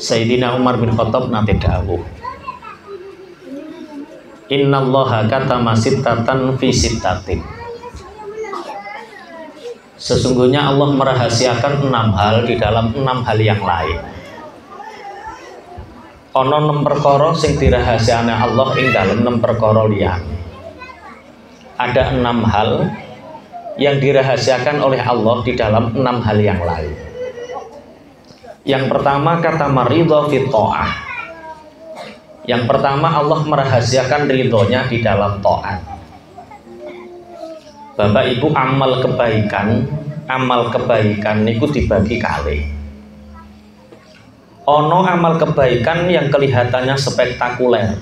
Sayyidina Umar bin Khattab nate dawuh, innallaha katama sittatan fi sittatin. Sesungguhnya Allah merahasiakan 6 hal di dalam 6 hal yang lain. Ana 6 perkara sing dirahasiakne Allah ing dalam 6 perkara liyane. Ada 6 hal yang dirahasiakan oleh Allah di dalam 6 hal yang lain. Yang pertama kata maridho fi ta'ah. Yang pertama Allah merahasiakan ridhonya di dalam ta'at. Bapak Ibu, amal kebaikan niku dibagi kali. Ono amal kebaikan yang kelihatannya spektakuler,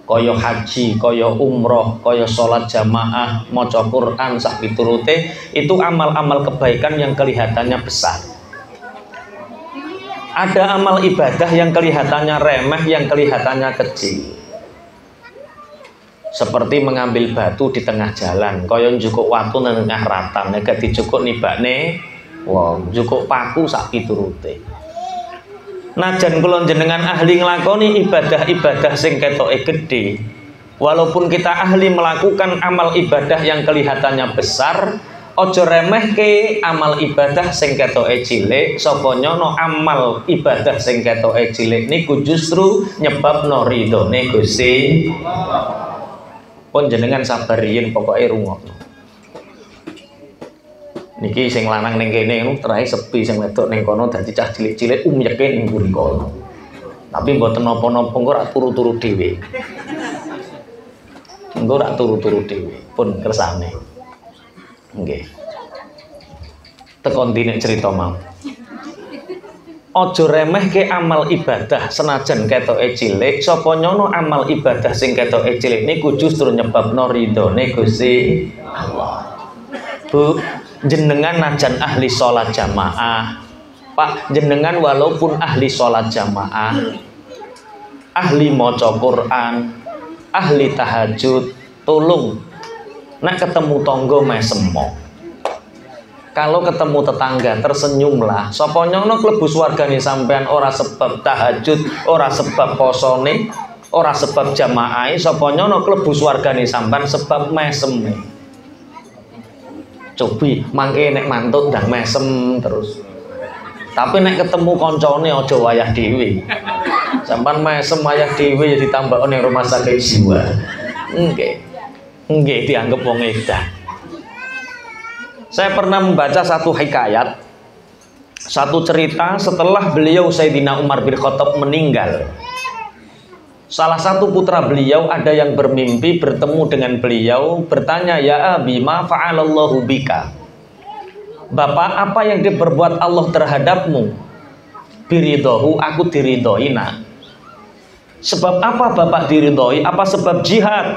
koyo haji, koyo umroh, koyo sholat jamaah, maca Quran sak piturute, itu amal-amal kebaikan yang kelihatannya besar. Ada amal ibadah yang kelihatannya remeh, yang kelihatannya kecil. Seperti mengambil batu di tengah jalan, koyo njukuk watu nang tengah ratan, nek dicukuk nibakne wong, njukuk paku sak piturute. Najan kula jenengan ahli nglakoni ibadah-ibadah sing ketoke gedhe, walaupun kita ahli melakukan amal ibadah yang kelihatannya besar, ojo remehke amal ibadah sing ketoke cilik. Sapa nyono amal ibadah sing ketoke cilik niku justru nyebabno ridhone Gusti. Pun jenengan sabar yen pokoke rungokno. Niki sing lanang ning kene ngono terahe sepi, sing wedok ning kono dadi cah cilik-cilik umyeke ning mburi kono. Tapi mboten napa-napa engko ora turu-turu dhewe. Engko ora turu-turu dhewe, pun kersane. Nggih. Tekon dine cerita mau. Ojo remehke amal ibadah senajan ketoke cilik. Sapa nyono amal ibadah sing ketoke cilik niku justru nyebabno ridhone Gusti Allah. Bu, jenengan najan ahli sholat jamaah, Pak, jenengan walaupun ahli sholat jamaah, ahli maca Quran, ahli tahajud, tolong nek ketemu tangga mesemo. Kalau ketemu tetangga tersenyumlah. Sapa nyono klebu swargane sampean ora sebab tahajud, ora sebab posone, ora sebab jamaah. Sapa nyono klebu swargane sampean sebab mesem. Cobi mangke nek mantuk ndang mesem terus. Tapi nek ketemu koncone aja wayah dhewe. Sampean mesem wayah dhewe ya ditambah ning rumah sakit jiwa. Nggih. Nggih dianggep wong edan. Saya pernah membaca satu hikayat, satu cerita setelah beliau Sayyidina Umar bin Khattab meninggal. Salah satu putra beliau ada yang bermimpi bertemu dengan beliau, bertanya, ya Abi, ma fa'alallahu bika? Bapak, apa yang diperbuat Allah terhadapmu? Biridohu, aku diridhoi nak. Sebab apa Bapak diridhoi? Apa sebab jihad?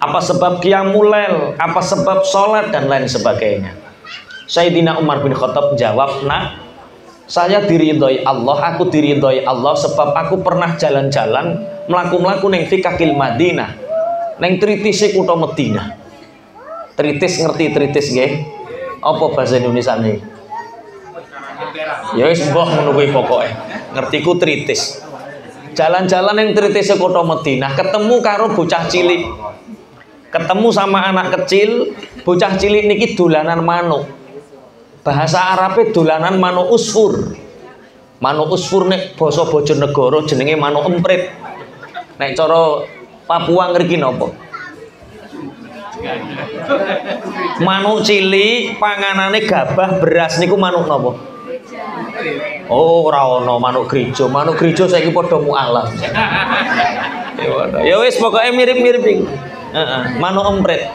Apa sebab qiyamul lail? Apa sebab sholat dan lain sebagainya? Sayyidina Umar bin Khattab jawab, nak, saya diridhoi Allah, aku diridhoi Allah sebab aku pernah jalan-jalan melaku-melaku neng fikakil Madinah, neng tritise kutha Madinah. Tritis, ngerti tritis nggih? Apa bahasa Indonesia nih? Ya wis mbah ngono kuwi pokoke. Ngertiku tritis. Jalan-jalan neng tritise kutha Madinah, ketemu karo bocah cilik. Ketemu sama anak kecil, bocah cilik niki dolanan manuk. Bahasa Arabe dolanan manuk usfur. Manuk usfur nek basa Bojonegoro jenenge manuk emprit. Nek cara Papua ngriki napa? Manuk cilik panganane gabah beras niku manuk napa? Oh, ora ana manuk gereja. Manuk gereja saiki padha mualaf. Ya wis pokoke mirip-mirip iki. Manuk emprit.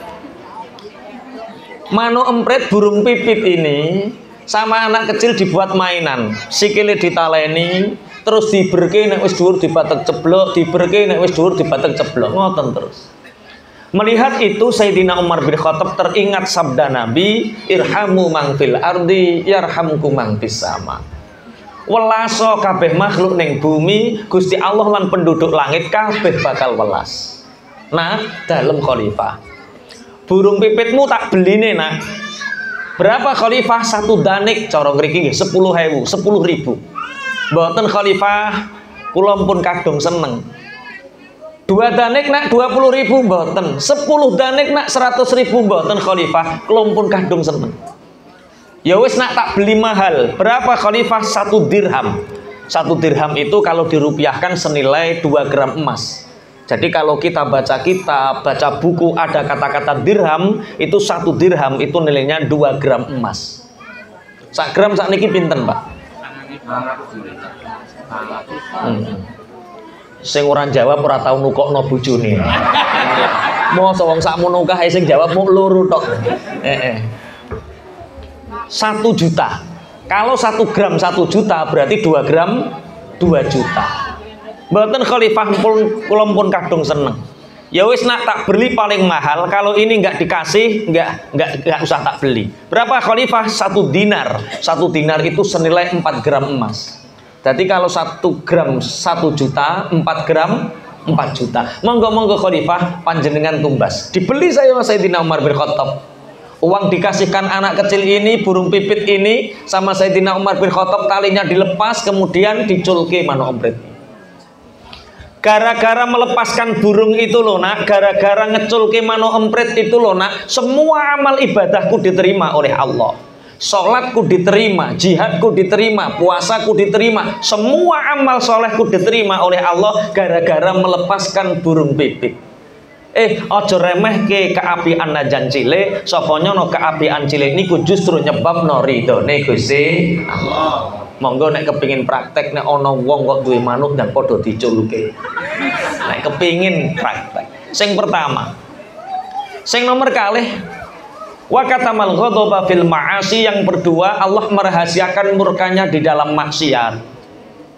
Manuk emprit burung pipit ini sama anak kecil dibuat mainan. Sikile ditaleni, terus diberke nek wis dhuwur dibatek ceblok, diberke nek wis dhuwur dibatek ceblok, ngoten terus. Melihat itu Sayyidina Umar bin Khattab teringat sabda Nabi, irhamu man fil ardi yarhamkum man fis sama. Welaso kabeh makhluk ning bumi, Gusti Allah lan penduduk langit kabeh bakal welas. Nah, dalam khalifah. Burung pipitmu tak beline, nak. Berapa khalifah? Satu danik, cara ngriki nggih 10.000, 10.000. Mboten khalifah, kula pun kadung seneng. 2 danik nak 20.000 mboten, 10 danik nak 100.000 mboten khalifah, kula pun kadung seneng. Ya wis nak tak beli mahal. Berapa khalifah? 1 dirham. 1 dirham itu kalau dirupiahkan senilai 2 gram emas. Jadi kalau kita baca kitab, baca buku ada kata-kata dirham, itu 1 dirham itu nilainya 2 gram emas. 1 gram sakniki pinten, Pak? Sing ora jawab ora tau nukokno bojone. Mosok wong sakmono kae sing jawab mung loro tok. 1 juta. Kalau 1 gram 1 juta berarti 2 gram 2 juta. Mboten khalifah kula pun kadung seneng. Ya wis nak tak beli paling mahal. Kalau ini nggak dikasih, nggak usah tak beli. Berapa khalifah? 1 dinar. 1 dinar itu senilai 4 gram emas. Jadi kalau 1 gram 1 juta, 4 gram 4 juta. Monggo khalifah panjenengan tumbas. Dibeli saya sama Sayyidina Umar bin Khattab. Uang dikasihkan anak kecil ini, burung pipit ini sama Sayyidina Umar bin Khattab, talinya dilepas kemudian diculke mano ompret. Gara-gara melepaskan burung itu loh nak, gara-gara ngeculke mano ompret itu loh nak, semua amal ibadahku diterima oleh Allah. Sholatku diterima, jihadku diterima, puasaku diterima, semua amal solehku diterima oleh Allah gara-gara melepaskan burung pipit. Ojo remeh ke keapian najan cilik, sapa nyono keapian cilik niku justru nyebabno ridhone Gusti Allah. Monggo nek kepingin praktek nek ana wong kok duwe manuk dan padha diculke. Nek kepingin praktek. Sing pertama. Sing nomor kalih wa katamal ghadaba fil ma'asi, yang kedua Allah merahasiakan murkanya di dalam maksiat.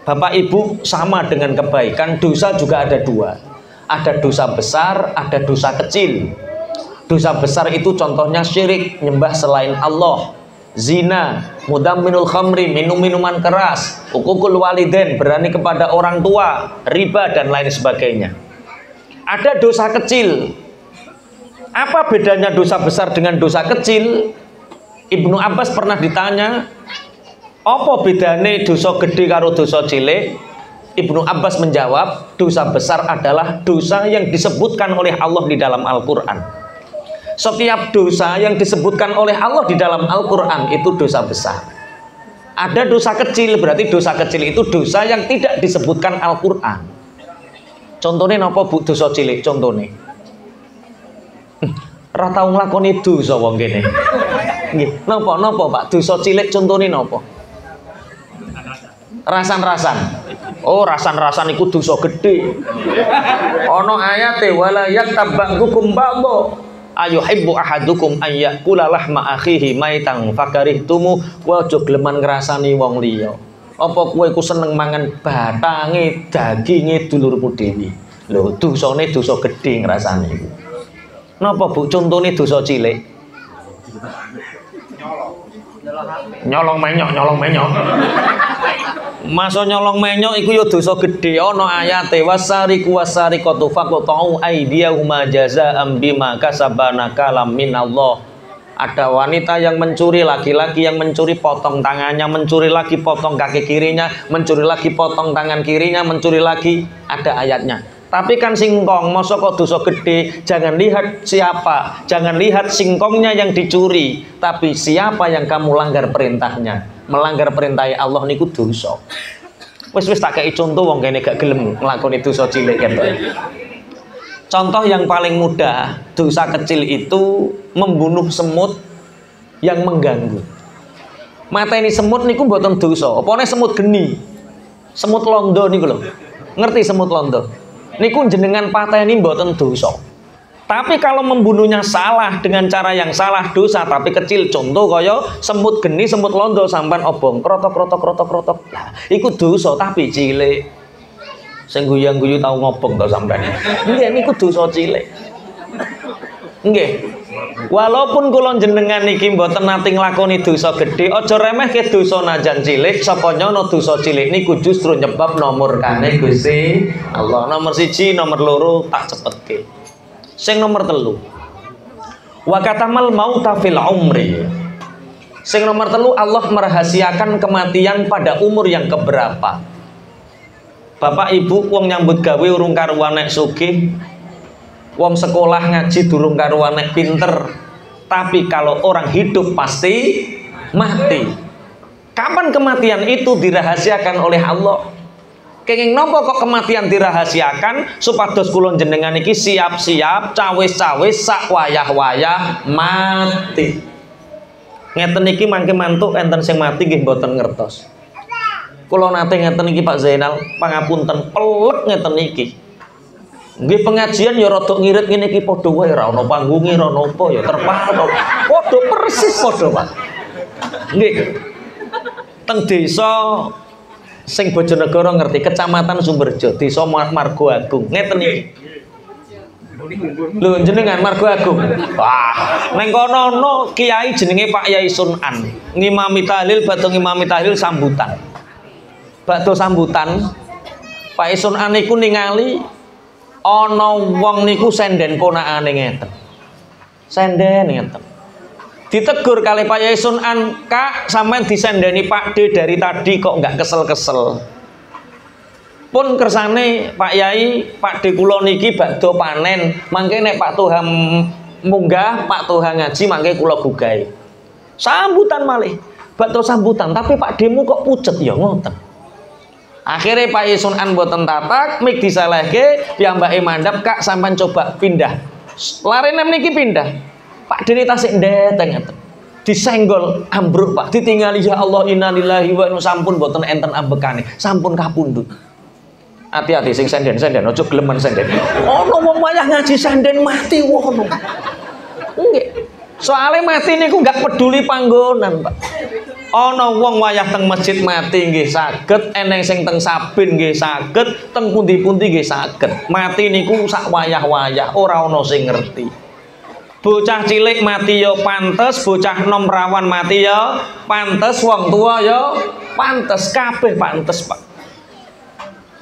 Bapak Ibu, sama dengan kebaikan, dosa juga ada 2. Ada dosa besar, ada dosa kecil. Dosa besar itu contohnya syirik, nyembah selain Allah, zina, mudamminul khamri, minum-minuman keras, uququl walidain, berani kepada orang tua, riba dan lain sebagainya. Ada dosa kecil. Apa bedanya dosa besar dengan dosa kecil? Ibnu Abbas pernah ditanya, apa bedane dosa gede karo dosa cilik? Ibnu Abbas menjawab, dosa besar adalah dosa yang disebutkan oleh Allah di dalam Al-Quran. Setiap dosa yang disebutkan oleh Allah di dalam Al-Quran itu dosa besar. Ada dosa kecil, berarti dosa kecil itu dosa yang tidak disebutkan Al-Quran. Contohnya apa bu dosa cilik? Contohnya ora tau nglakoni dosa wong kene. Nggih, napa Pak? Dosa cilik contohnya napa? Rasan-rasan. Oh, rasan-rasan iku dosa gede. Ana ayate wala yaktaba'dukum ba'dha ayuhibbu ahadukum an ya'kula lahma akhihi maitan fakarihtumu, wa aja gleman ngrasani wong liya. Apa kowe iku seneng mangan batange daginge dulurmu dhewe. Lho, dosane dosa gedhe ngrasani iku. Napa Bu contone dosa cilik? Nyolong menyok. Masa nyolong menyok iku ya dosa gedhe. Ana ayate wasariqu wasariqatu faqta'u aydiyahuma jazaa'an bima kasabana kalam minallah. Ada wanita yang mencuri, laki-laki yang mencuri, potong tangannya, mencuri lagi potong kaki kirinya, mencuri lagi potong tangan kirinya, mencuri lagi. Ada ayatnya. Tapi kan singkong, masa kok dosa gede? Jangan lihat siapa, jangan lihat singkongnya yang dicuri, tapi siapa yang kamu langgar perintahnya. Melanggar perintah Allah niku dosa. Wis tak kei contoh wong kene gak gelem nglakoni dosa cilik kan. Contoh yang paling mudah, dosa kecil itu membunuh semut yang mengganggu. Mateni semut niku mboten dosa, apane semut geni. Semut londo niku lho. Ngerti semut londo? Niku jenengan pateni mboten dosa. Tapi kalau membunuhnya salah dengan cara yang salah dosa, tapi kecil, contoh kaya semut geni, semut londo sampean obong krotok. Lah, iku dosa tapi cilik. Sing guyang-guyu tau ngobong to sampean. Nggih niku dosa cilik. Nggih. Walaupun kula jenengan niki mboten nate nglakoni dosa gedhe, aja remehke dosa najan cilik. Sapa nyono dosa cilik niku justru nyebab murkane Gusti Allah. Nomor 1, nomor 2 tak cepetke. Sing nomor 3. Wa katamal mauta fil umri. Sing nomor telu, Allah merahasiakan kematian pada umur yang keberapa. Bapak ibu wong nyambut gawe urung karuan nek sugih, wong sekolah ngaji durung karuan nek pinter, tapi kalau orang hidup pasti mati. Kapan kematian itu dirahasiakan oleh Allah? Kenging nopo kok kematian dirahasiakan? Supados kula jenengan iki siap-siap cawis-cawis sak wayah-wayah mati. Ngeten iki mangke mantuk enten sing mati nggih mboten ngertos. Kula nate ngeten iki Pak Zainal, pangapunten pelek ngeten iki. Nggih pengajian ya rada ngirit ngene iki padha wae ra ono panggunge ra ono apa ya terpal. Padha persis padha, Pak. Nggih. Teng desa sing Bojonegoro ngerti, Kecamatan Sumberjo, Desa Margo Agung. Ngeten iki. Lho jenengan Margo Agung. Wah, neng kono ono kiai jenenge Pak Yai Sunan. Ngimami tahlil, badhe ngimami tahlil sambutan. Badhe sambutan, Pak Yai Sunan niku ningali ana wong niku senden ponakane ngeten. Senden ngeten. Ditegur kali Pak Yai Sunan, "Kak, sampean disendeni Pak D dari tadi kok enggak kesel-kesel?" Pun kersane Pak Yai, Pak D kula niki badhe panen, mangke nek Pak Tuhan munggah, Pak Tuhan ngaji mangke kula gugahi. Sambutan malih, badhe sambutan, tapi Pak D mu kok pucet ya ngoten. Akhirnya Pak Yai Sunan mboten tatak, mik disalehke, piyambake mandhap, "Kak, sampean coba pindah." Larene niki pindah. Pak D tasik ndeteng ngeten. Disenggol ambruk Pak, ditinggali ya Allah innalillahi wa inna sampun mboten enten ambekane, sampun kapundhut. Hati-hati sing senden-senden aja gelemen senden. Ono wong wayah ngaji senden mati wono. Nggih. Soale mati niku enggak peduli panggonan, Pak. Ono wong wayah teng masjid mati nggih saged, eneng sing teng Sabin nggih saged, teng pundi-pundi nggih saged. Mati niku sak wayah-wayah, ora ono sing ngerti. Bocah cilik mati ya pantes, bocah nom rawan mati ya pantes, wong tua ya pantes, kabeh pantes, Pak.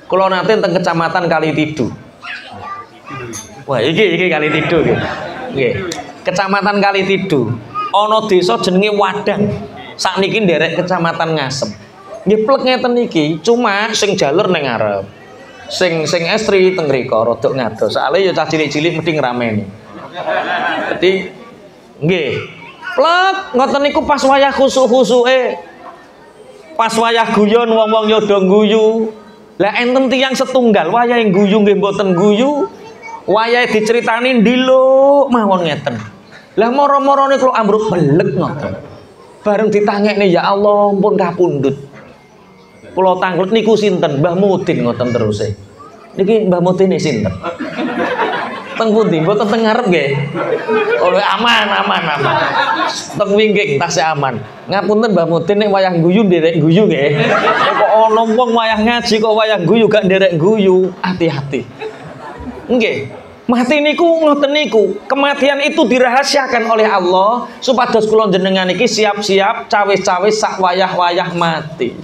Kula nate teng Kecamatan Kalitidu. Wah, iki Kalitidu nggih. Nggih. Kecamatan Kalitidu. Ana desa jenenge Wadang. Sakniki nderek Kecamatan Ngasem. Nggih plek ngeten iki, cuma sing jalur ning ngarep. Sing estri teng mriko rada ngados. Soale ya cah cilik-cilik mesti ngrameni. Dadi nggih. Plek ngoten niku pas wayah khusuk-khusuke. Pas wayah guyon wong-wong ya do guyu. Lah enten tiyang setunggal wayahe guyu nggih mboten guyu, wayahe diceritani ndiluk mawon ngeten. Lah moro-morone kula ambruk belek ngoten. Bareng ditangekne ya Allah pun kapundhut. Kula tanglet niku sinten? Mbah Mudin ngoten teruse. Niki Mbah Mudin sinten? Teng pundi? Mboten teng ngarep nggih. Oh aman. Teng wingging tasih aman. Ngapunten Mbah Mudin nek wayah guyu nderek guyu nggih. Kok ana wong wayah ngaji kok wayah guyu gak nderek guyu. Hati-hati. Nggih. Mati niku ngoten niku. Kematian itu dirahasiakan oleh Allah supados kula jenengan iki siap-siap cawis-cawis sak wayah-wayah mati.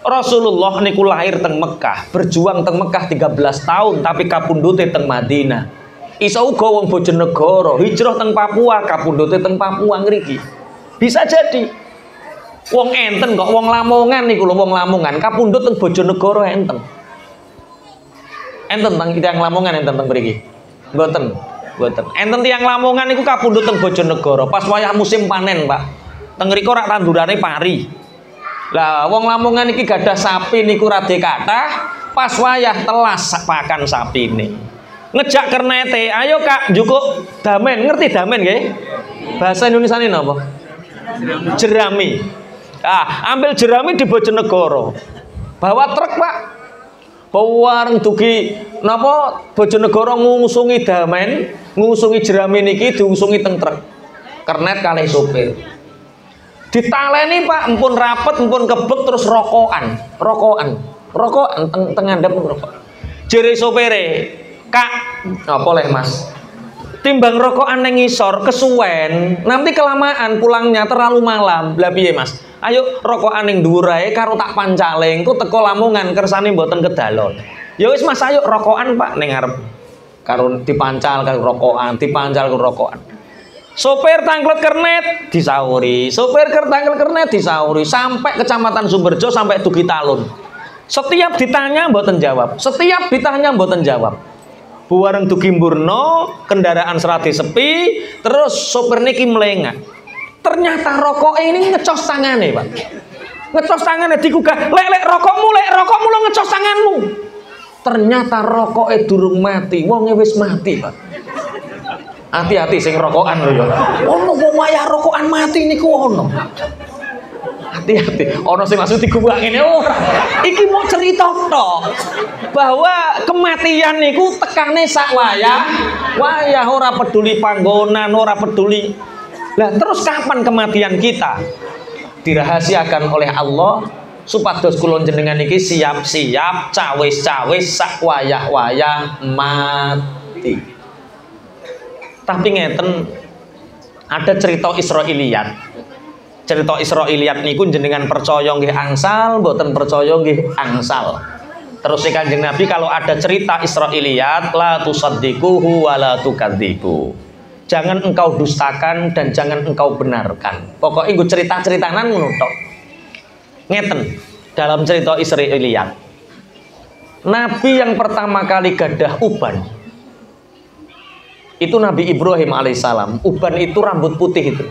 Rasulullah niku lahir teng Mekah, berjuang teng Mekah 13 tahun tapi kapundhute teng Madinah. Iso uga wong Bojonegoro hijrah teng Papua, kapundhute teng Papua ngriki. Bisa jadi. Wong enten kok wong Lamongan niku lho, wong Lamongan kapundhut teng Bojonegoro enten. Enten teng tiyang Lamongan enten teng mriki. Mboten. Enten tiyang Lamongan niku kapundhut teng Bojonegoro pas wayah musim panen, Pak. Teng mriko rak tandurane pari. Lah wong Lamongan iki gadah sapi niku rade kathah, pas wayah telas pakan sapine. Ngejak kernete, ayo Kak, njukuk damen, ngerti damen nggih? Bahasa Indonesia ini napa? Jerami. Ah, ambil jerami di Bojonegoro. Bawa truk, Pak. Bawa dugi napa Bojonegoro ngusungi damen, ngusungi jerami niki diusungi teng truk. Kernet kalih sopir. Ditaleni Pak, empun rapet, empun kebek terus rokokan teng ngandhap rokok. Jere sopire, "Kak, apa leh Mas? Timbang rokokan nang ngisor kesuwen, nanti kelamaan pulangnya terlalu malam." Lah piye Mas? Ayo rokokan ning dhuwur ae karo tak pancale, engko teko Lamongan kersane mboten kedalon. Ya wis Mas, ayo rokokan Pak ning ngarep. Karo dipancal karo rokokan, dipancal karo rokokan. Sopir tangklet kernet disauri, sopir tangklet kernet disauri, sampai Kecamatan Sumberjo, sampai Dugi Talun. Setiap ditanya mboten jawab, setiap ditanya mboten jawab. Buareng dugi mburno, kendaraan serati sepi, terus sopir niki melengak. Ternyata rokok ini ngecos tangane, Pak. Ngecos tangane digugah, lek rokokmu lo ngecos tanganmu. Ternyata rokoknya durung mati, wonge wis mati, Pak. Hati-hati sing rokokan lho ya. Ono wong wayah rokokan mati niku ono. Hati-hati, ono sing langsung digubah ngene ora. Iki mau cerita tok bahwa kematian niku tekane sak wayah ora peduli panggonan, ora peduli. Lah terus kapan kematian kita? Dirahasiakan oleh Allah supados kula jenengan iki siap-siap cawis-cawis sak wayah-wayah mati. Tapi ngeten, ada cerita Israiliyat. Cerita Israiliyat niku jenengan percaya nggih angsal, mboten percaya nggih angsal. Terus Kanjeng Nabi kalau ada cerita Israiliyat, la tusaddiquhu wa la tukadzibu. Jangan engkau dustakan dan jangan engkau benarkan. Pokoknya nggo cerita-ceritanan ngono tok. Ngeten, dalam cerita Israiliyat. Nabi yang pertama kali gadah uban itu Nabi Ibrahim alaihissalam. Uban itu rambut putih itu.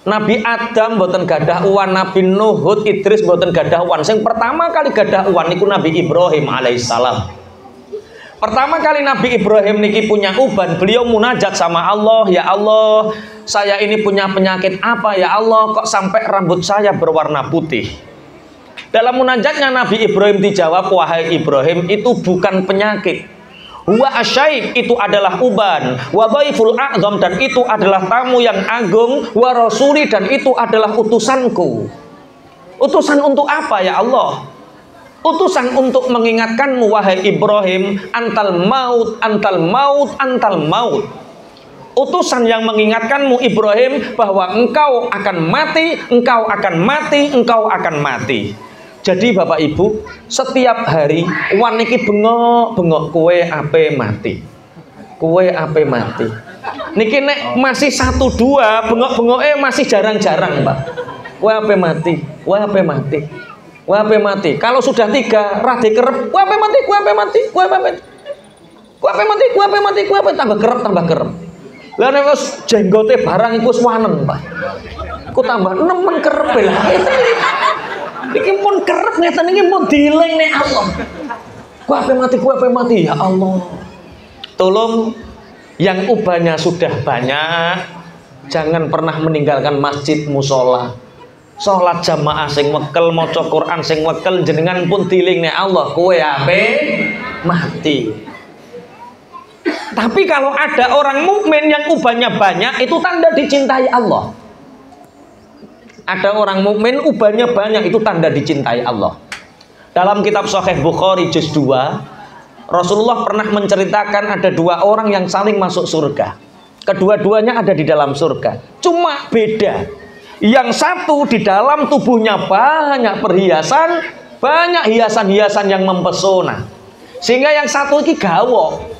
Nabi Adam boten gadah uwan, Nabi Nuh, Hud, Idris boten gadah uwan. Sing pertama kali gadah uwan itu Nabi Ibrahim alaihissalam. Pertama kali Nabi Ibrahim niki punya uban, beliau munajat sama Allah, ya Allah, saya ini punya penyakit apa ya Allah, kok sampai rambut saya berwarna putih. Dalam munajatnya Nabi Ibrahim dijawab, wahai Ibrahim, itu bukan penyakit. Wa asyaib, itu adalah uban. Wa dhaiful a'zam, dan itu adalah tamu yang agung. Wa rasuli, dan itu adalah utusanku. Utusan untuk apa ya Allah? Utusan untuk mengingatkanmu wahai Ibrahim, antal maut, antal maut, antal maut. Utusan yang mengingatkanmu Ibrahim bahwa engkau akan mati, engkau akan mati, engkau akan mati. Jadi Bapak Ibu, setiap hari wan iki bengok-bengok kue ape mati. Kue ape mati. Niki nek masih 1-2 bengok-bengoke masih jarang-jarang, Pak. Kue ape mati, kue ape mati. Kue ape mati. Kalau sudah 3 rade kerep, kue ape mati, kue ape mati, kue ape mati. Kue ape mati, kue ape mati, kue ape tambah kerep. Lah nek wis jenggote barang iku wis wanen, Pak. Ku tambah nemen kerep lah. Iki pun kerep ngeten iki pun dileng nek Allah. Ku ape mati ya Allah. Tolong yang ubannya sudah banyak, jangan pernah meninggalkan masjid musola. Salat jamaah sing wekel, maca Quran sing wekel, jenengan pun dileng nek Allah, kowe ape mati. Tapi kalau ada orang mukmin yang ubannya banyak, itu tanda dicintai Allah. Ada orang mukmin ubannya banyak, itu tanda dicintai Allah. Dalam kitab Sahih Bukhari juz 2, Rasulullah pernah menceritakan ada 2 orang yang saling masuk surga. Kedua-duanya ada di dalam surga. Cuma beda. Yang satu di dalam tubuhnya banyak perhiasan, banyak hiasan-hiasan yang mempesona. Sehingga yang satu ini gawok.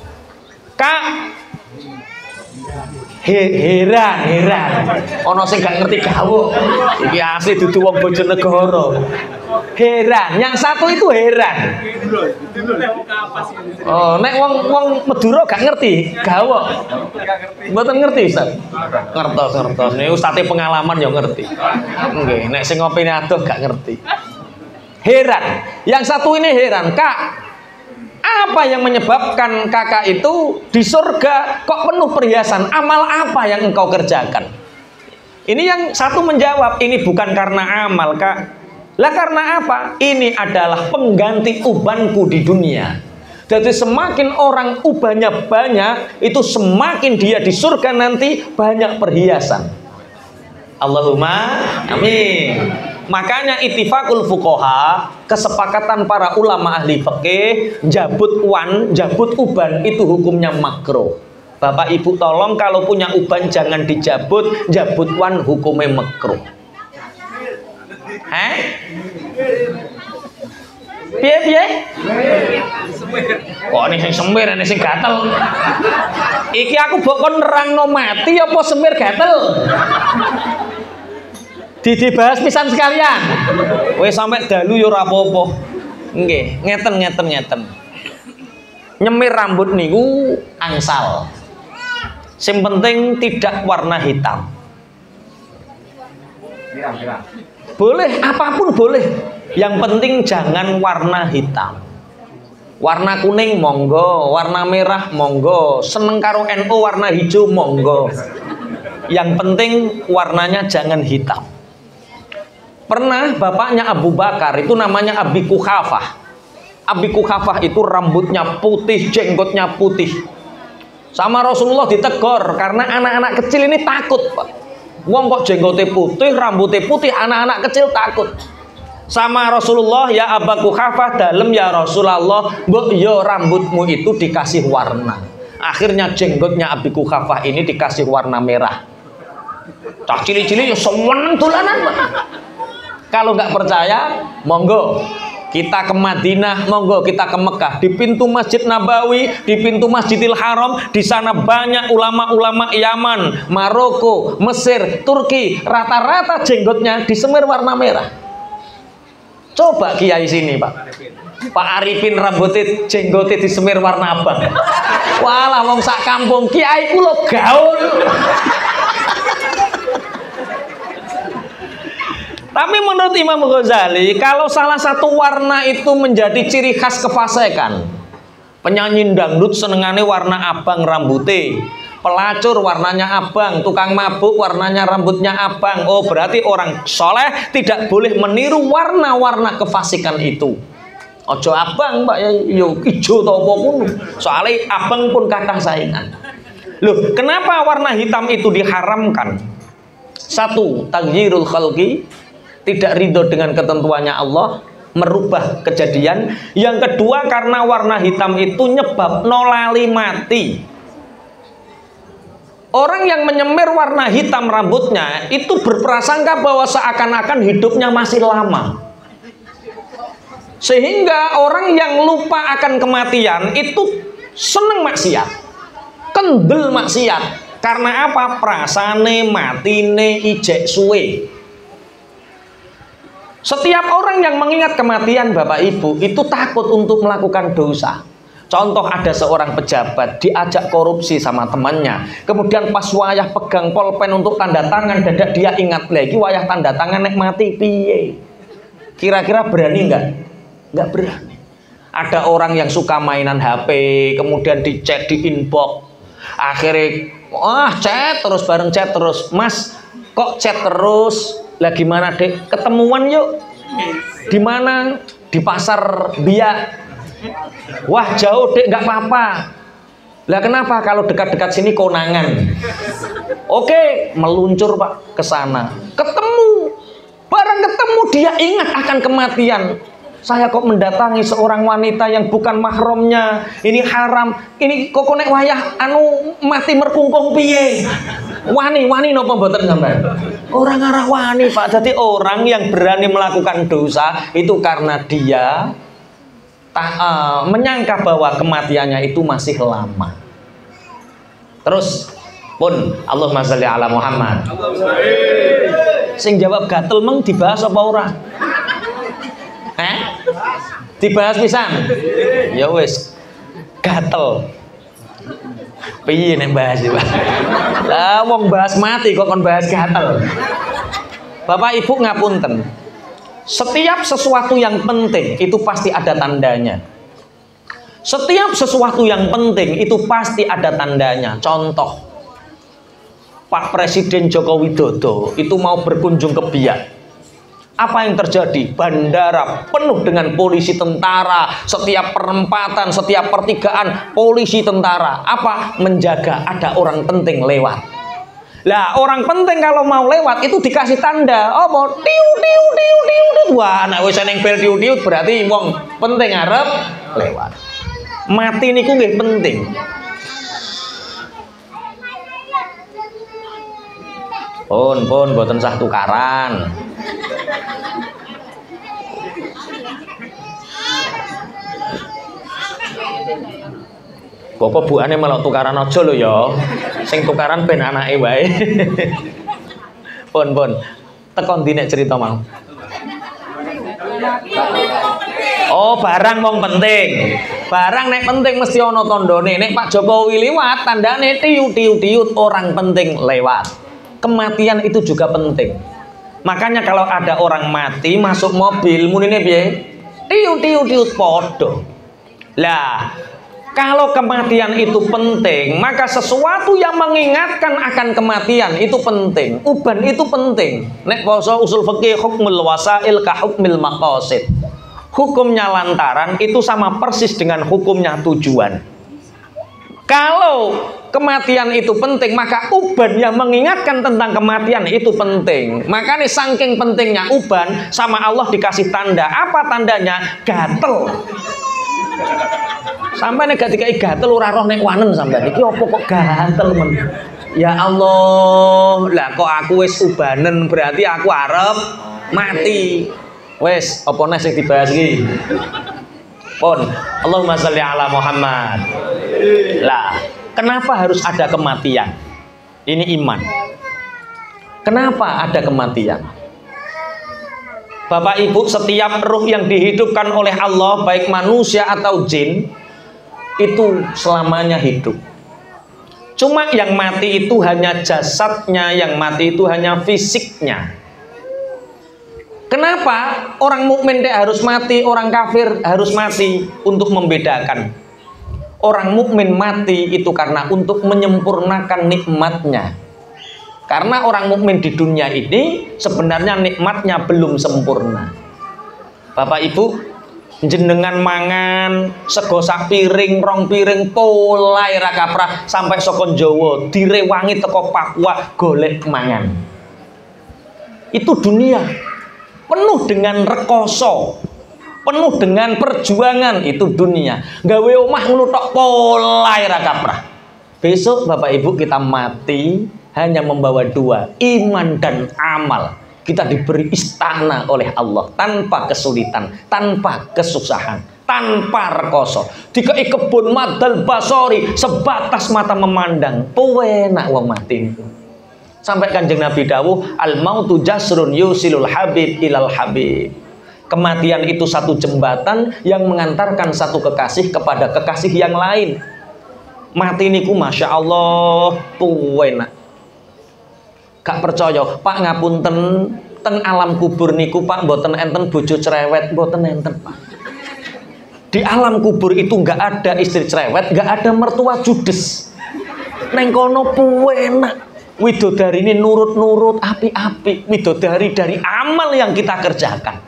Kak, heran. Ono sing gak ngerti gawok. Iki asli dudu wong Bojonegoro. Heran. Yang satu itu heran. Oh, nek wong Madura gak ngerti gawok. Mboten ngerti, Ustaz. Ngertos. Nek ustate pengalaman ya ngerti. Nggih, nek sing ngopine adoh gak ngerti. Heran. Yang satu ini heran, Kak. Apa yang menyebabkan kakak itu di surga kok penuh perhiasan? Amal apa yang engkau kerjakan? Ini yang satu menjawab, ini bukan karena amal, Kak. Lah karena apa? Ini adalah pengganti ubanku di dunia. Jadi semakin orang ubannya banyak, itu semakin dia di surga nanti banyak perhiasan. Allahumma amin. Makanya ittifaqul fuqaha, kesepakatan para ulama ahli fikih, jabut uban itu hukumnya makruh. Bapak Ibu tolong kalau punya uban jangan dijabut, jabut wan hukumnya makruh. Piye? Kok ini sing semir, ini sing gatel. Iki aku bokon nerangno mati apa semir gatel? Dibahas pisan sekalian. Wis sampe dalu ya ora apa-apa. Nggih, ngeten. Nyemir rambut niku angsal. Sing penting tidak warna hitam. Boleh, apapun boleh. Yang penting jangan warna hitam. Warna kuning monggo, warna merah monggo, seneng karo NU warna hijau monggo. Yang penting warnanya jangan hitam. Pernah bapaknya Abu Bakar itu namanya Abi Kuhafah. Abi Kuhafah itu rambutnya putih, jenggotnya putih. Sama Rasulullah ditegur karena anak-anak kecil ini takut, Pak. Wong kok jenggotnya putih, rambutnya putih, anak-anak kecil takut. Sama Rasulullah, ya Abu Kuhafah, dalem ya Rasulullah, mbok yo rambutmu itu dikasih warna. Akhirnya jenggotnya Abi Kuhafah ini dikasih warna merah. Cak cili-cili yo semeneng dolanan. Kalau nggak percaya, monggo kita ke Madinah, monggo kita ke Mekah. Di pintu Masjid Nabawi, di pintu Masjidil Haram, di sana banyak ulama-ulama Yaman, Maroko, Mesir, Turki. Rata-rata jenggotnya disemir warna merah. Coba kiai sini, Pak. Pak Arifin rambutnya jenggotnya disemir warna abang. Walah wong sak kampung kiai kula gaul. Tapi menurut Imam Ghazali, kalau salah satu warna itu menjadi ciri khas kefasikan, penyanyi dangdut senengane warna abang rambutnya, pelacur warnanya abang, tukang mabuk warnanya rambutnya abang. Oh, berarti orang soleh tidak boleh meniru warna-warna kefasikan itu. Ojo abang, Pak, yo ijo to apa pun. Soalnya abang pun kadang saingan. Loh, kenapa warna hitam itu diharamkan? Satu, taghyirul khalqi, tidak ridho dengan ketentuannya Allah, merubah kejadian. Yang kedua, karena warna hitam itu nyebab nolali mati. Orang yang menyemir warna hitam rambutnya itu berprasangka bahwa seakan-akan hidupnya masih lama. Sehingga orang yang lupa akan kematian itu seneng maksiat, kendel maksiat. Karena apa? Prasane matine ijek suwe. Setiap orang yang mengingat kematian Bapak Ibu itu takut untuk melakukan dosa. Contoh, ada seorang pejabat diajak korupsi sama temannya. Kemudian pas wayah pegang polpen untuk tanda tangan, dadak dia ingat lagi wayah tanda tangan nek mati piye. Kira-kira berani enggak? Enggak berani. Ada orang yang suka mainan HP, kemudian dicek di inbox. Akhirnya chat terus, bareng chat terus. Mas, kok chat terus? Lah gimana, Dek? Ketemuan yuk. Di mana? Di pasar Biak. Wah, jauh, Dek, nggak apa-apa. Lah kenapa? Kalau dekat-dekat sini konangan. Oke, meluncur, Pak, ke sana. Ketemu. Barang ketemu dia ingat akan kematian. Saya kok mendatangi seorang wanita yang bukan mahramnya. Ini haram. Ini kok nek wayah anu mati merkungkung piye? Wani napa mboten sampean? Orang arah wani, Pak. Jadi orang yang berani melakukan dosa itu karena dia menyangka bahwa kematiannya itu masih lama. Terus pun Allahumma sholli ala Muhammad. Sing jawab gatel meng dibahas apa ora? Dibahas pisan. Ya wis. Gatel. Piye nek bahas iki, Pak? Lah wong bahas mati kok kon bahas gatel. Bapak Ibu ngapunten. Setiap sesuatu yang penting itu pasti ada tandanya. Setiap sesuatu yang penting itu pasti ada tandanya. Contoh, Pak Presiden Joko Widodo itu mau berkunjung ke Biak. Apa yang terjadi? Bandara penuh dengan polisi tentara. Setiap perempatan, setiap pertigaan polisi tentara. Apa? Menjaga ada orang penting lewat. Lah orang penting kalau mau lewat itu dikasih tanda. Oh mau tiu. Wah, nek wis ning bel tiu berarti wong penting arep lewat. Mati niku nggih penting. Pun boten sah tukaran. Bapak buane melok tukaran aja lho ya. Sing tukaran ben anake wae. Pun. Tekon ndi nek cerita mau. Oh, barang wong penting. Barang nek penting mesti ana tandane. Nek Pak Jokowi liwat, tandane tiut orang penting lewat. Kematian itu juga penting. Makanya kalau ada orang mati masuk mobil, munine piye? Tiut podo. Lah, kalau kematian itu penting, maka sesuatu yang mengingatkan akan kematian itu penting. Uban itu penting. Nek basa usul fikih hukmul wasail ka hukmil maqasid. Hukumnya lantaran itu sama persis dengan hukumnya tujuan. Kalau kematian itu penting, maka uban yang mengingatkan tentang kematian itu penting. Makanya saking pentingnya uban, sama Allah dikasih tanda. Apa tandanya? Gatel. Sampai nek gak dikai gatel ora roh nek wanen sampean. Iki opo kok gatel men? Ya Allah, lah kok aku wis ubanen berarti aku arep mati. Wes, apa nek sing dibahas iki? Pun, Allahumma sholli ala Muhammad. Lah, kenapa harus ada kematian? Ini iman. Kenapa ada kematian? Bapak Ibu, setiap ruh yang dihidupkan oleh Allah, baik manusia atau jin, itu selamanya hidup. Cuma yang mati itu hanya jasadnya, yang mati itu hanya fisiknya. Kenapa orang mukmin harus mati, orang kafir harus mati? Untuk membedakan. Orang mukmin mati itu karena untuk menyempurnakan nikmatnya. Karena orang mukmin di dunia ini sebenarnya nikmatnya belum sempurna. Bapak Ibu, jenengan mangan sego sak piring, rong piring polai ra kaprah sampai saka Jawa, direwangi teko Papua golek mangan. Itu dunia. Penuh dengan rekoso, penuh dengan perjuangan, itu dunia. Gawe omah ngono tok polai ra kaprah. Besok Bapak Ibu kita mati hanya membawa dua, iman dan amal. Kita diberi istana oleh Allah tanpa kesulitan, tanpa kesusahan, tanpa rekoso. Dikai kebun madal basori, sebatas mata memandang. Penak wong mati itu. Sampai Kanjeng Nabi dawuh, al mautu jasrun yusilul habib ilal habib. Kematian itu satu jembatan yang mengantarkan satu kekasih kepada kekasih yang lain. Mati niku masya Allah penak. Gak percaya, Pak ngapunten, teng alam kubur niku Pak mboten enten bojo cerewet, mboten enten Pak. Di alam kubur itu nggak ada istri cerewet, nggak ada mertua judes. Neng kono penak. Widodari ini nurut-nurut, api-api. Widodari dari amal yang kita kerjakan.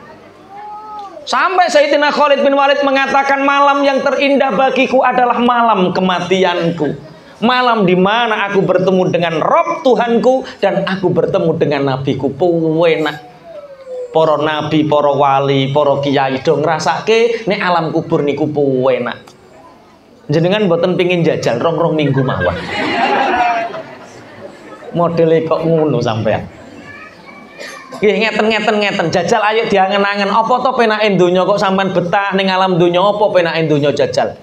Sampai Sayyidina Khalid bin Walid mengatakan, malam yang terindah bagiku adalah malam kematianku. Malam di mana aku bertemu dengan Rob Tuhanku dan aku bertemu dengan nabiku. Penak. Para nabi, para wali, para kiai do ngrasake nek alam kubur niku penak. Jenengan mboten pengin jajal rong-rong minggu mawon. Modele kok ngono sampean. Nggih ngeten jajal ayo diangen-angen. Apa to penake donya kok sampean betah ning alam donya, apa penake donya jajal?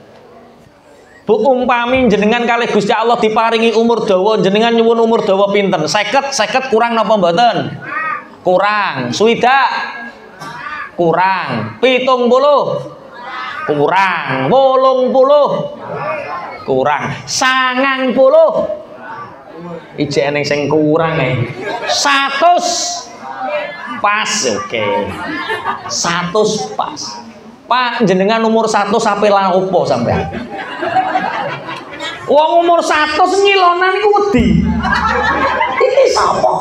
Bu umpami jenengan kalih Gusti Allah diparingi umur dawa, jenengan nyuwun umur dawa pinten? 50 kurang napa mboten? Kurang. Swidak? Kurang. 70? Kurang. 80? Kurang. 90? Ijek eneng sing kurang 100 pas, oke. 100 pas. Pak jenengan umur 100 sampai lah opo sampean? Wong umur 100 ngilonan iku wedi. Iki sapa?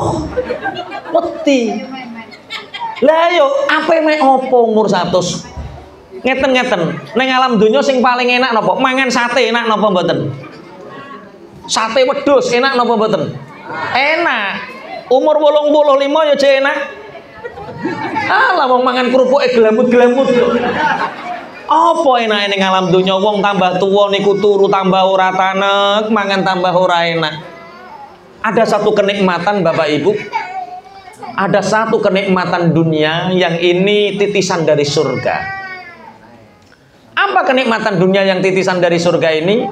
Wedi. Lah yo ape mek opo umur 100? Ngeten-ngeten, ning alam donya sing paling enak napa? Mangan sate enak napa mboten? Sate wedhus enak napa mboten? Enak. Umur 85 ya jek enak. Alah wong mangan krupuke gelamut-gelamut. Apa enake ning alam donya wong tambah tuwa niku turu tambah ora tanek, mangan tambah ora enak. Ada satu kenikmatan Bapak Ibu. Ada satu kenikmatan dunia yang ini titisan dari surga. Apa kenikmatan dunia yang titisan dari surga ini?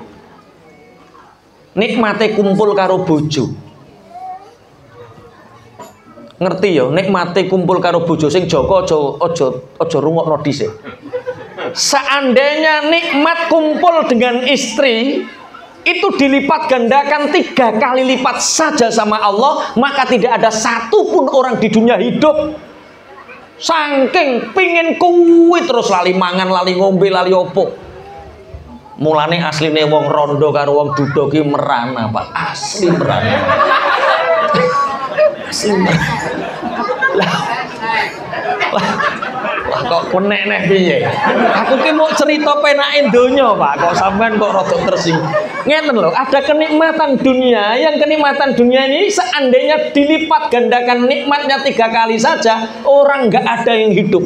nikmate kumpul karo bojo. Ngerti ya, nikmate kumpul karo bojo sing Joko aja rungokno dhisik. Seandainya nikmat kumpul dengan istri itu dilipat gandakan 3 kali lipat saja sama Allah, maka tidak ada satupun orang di dunia hidup saking pingin kuwi terus lali mangan, lali ngombe, lali opo. Mulane asline wong rondo karo wong duda ki merana, Pak. Asli merana. Asli merana. Lah kok konek nek piye? Aku ki mau cerita penake donya, Pak. Kok sampean kok rada tersinggung. Ngeten lho, ada kenikmatan dunia yang kenikmatan dunia ini seandainya dilipat gandakan nikmatnya 3 kali saja, orang nggak ada yang hidup.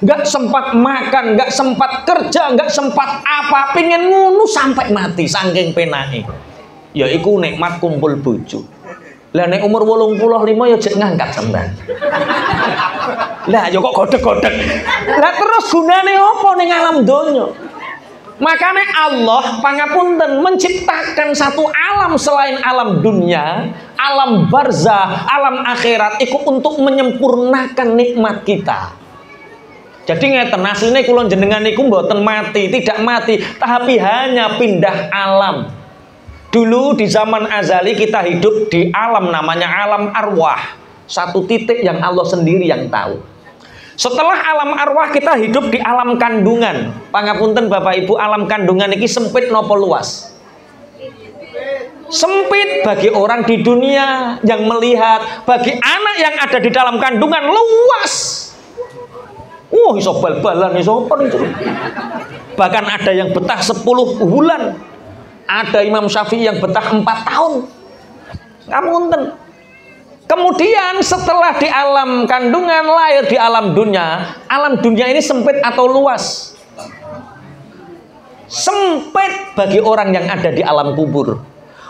Nggak sempat makan, nggak sempat kerja, nggak sempat apa, pengen ngunu sampai mati saking penake. Ya iku nikmat kumpul bojo. Lah nek umur 85 ya jek ngangkat sampean. Lah ya kok godhek-godhek. Lah terus gunane apa ning alam donya? Makanya Allah pangapunten menciptakan satu alam selain alam dunia, alam barzah, alam akhirat itu untuk menyempurnakan nikmat kita. Jadi ngeten asline kula jenengan niku mboten mati, tidak mati, tapi hanya pindah alam. Dulu di zaman azali kita hidup di alam namanya alam arwah. Satu titik yang Allah sendiri yang tahu. Setelah alam arwah kita hidup di alam kandungan. Pangapunten Bapak Ibu, alam kandungan ini sempit nopo luas? Sempit bagi orang di dunia yang melihat, bagi anak yang ada di dalam kandungan luas. Iso bal-balan, iso apa itu. Bahkan ada yang betah 10 bulan. Ada Imam Syafi'i yang betah 4 tahun. Ngapunten. Kemudian setelah di alam kandungan lahir di alam dunia ini sempit atau luas? Sempit bagi orang yang ada di alam kubur.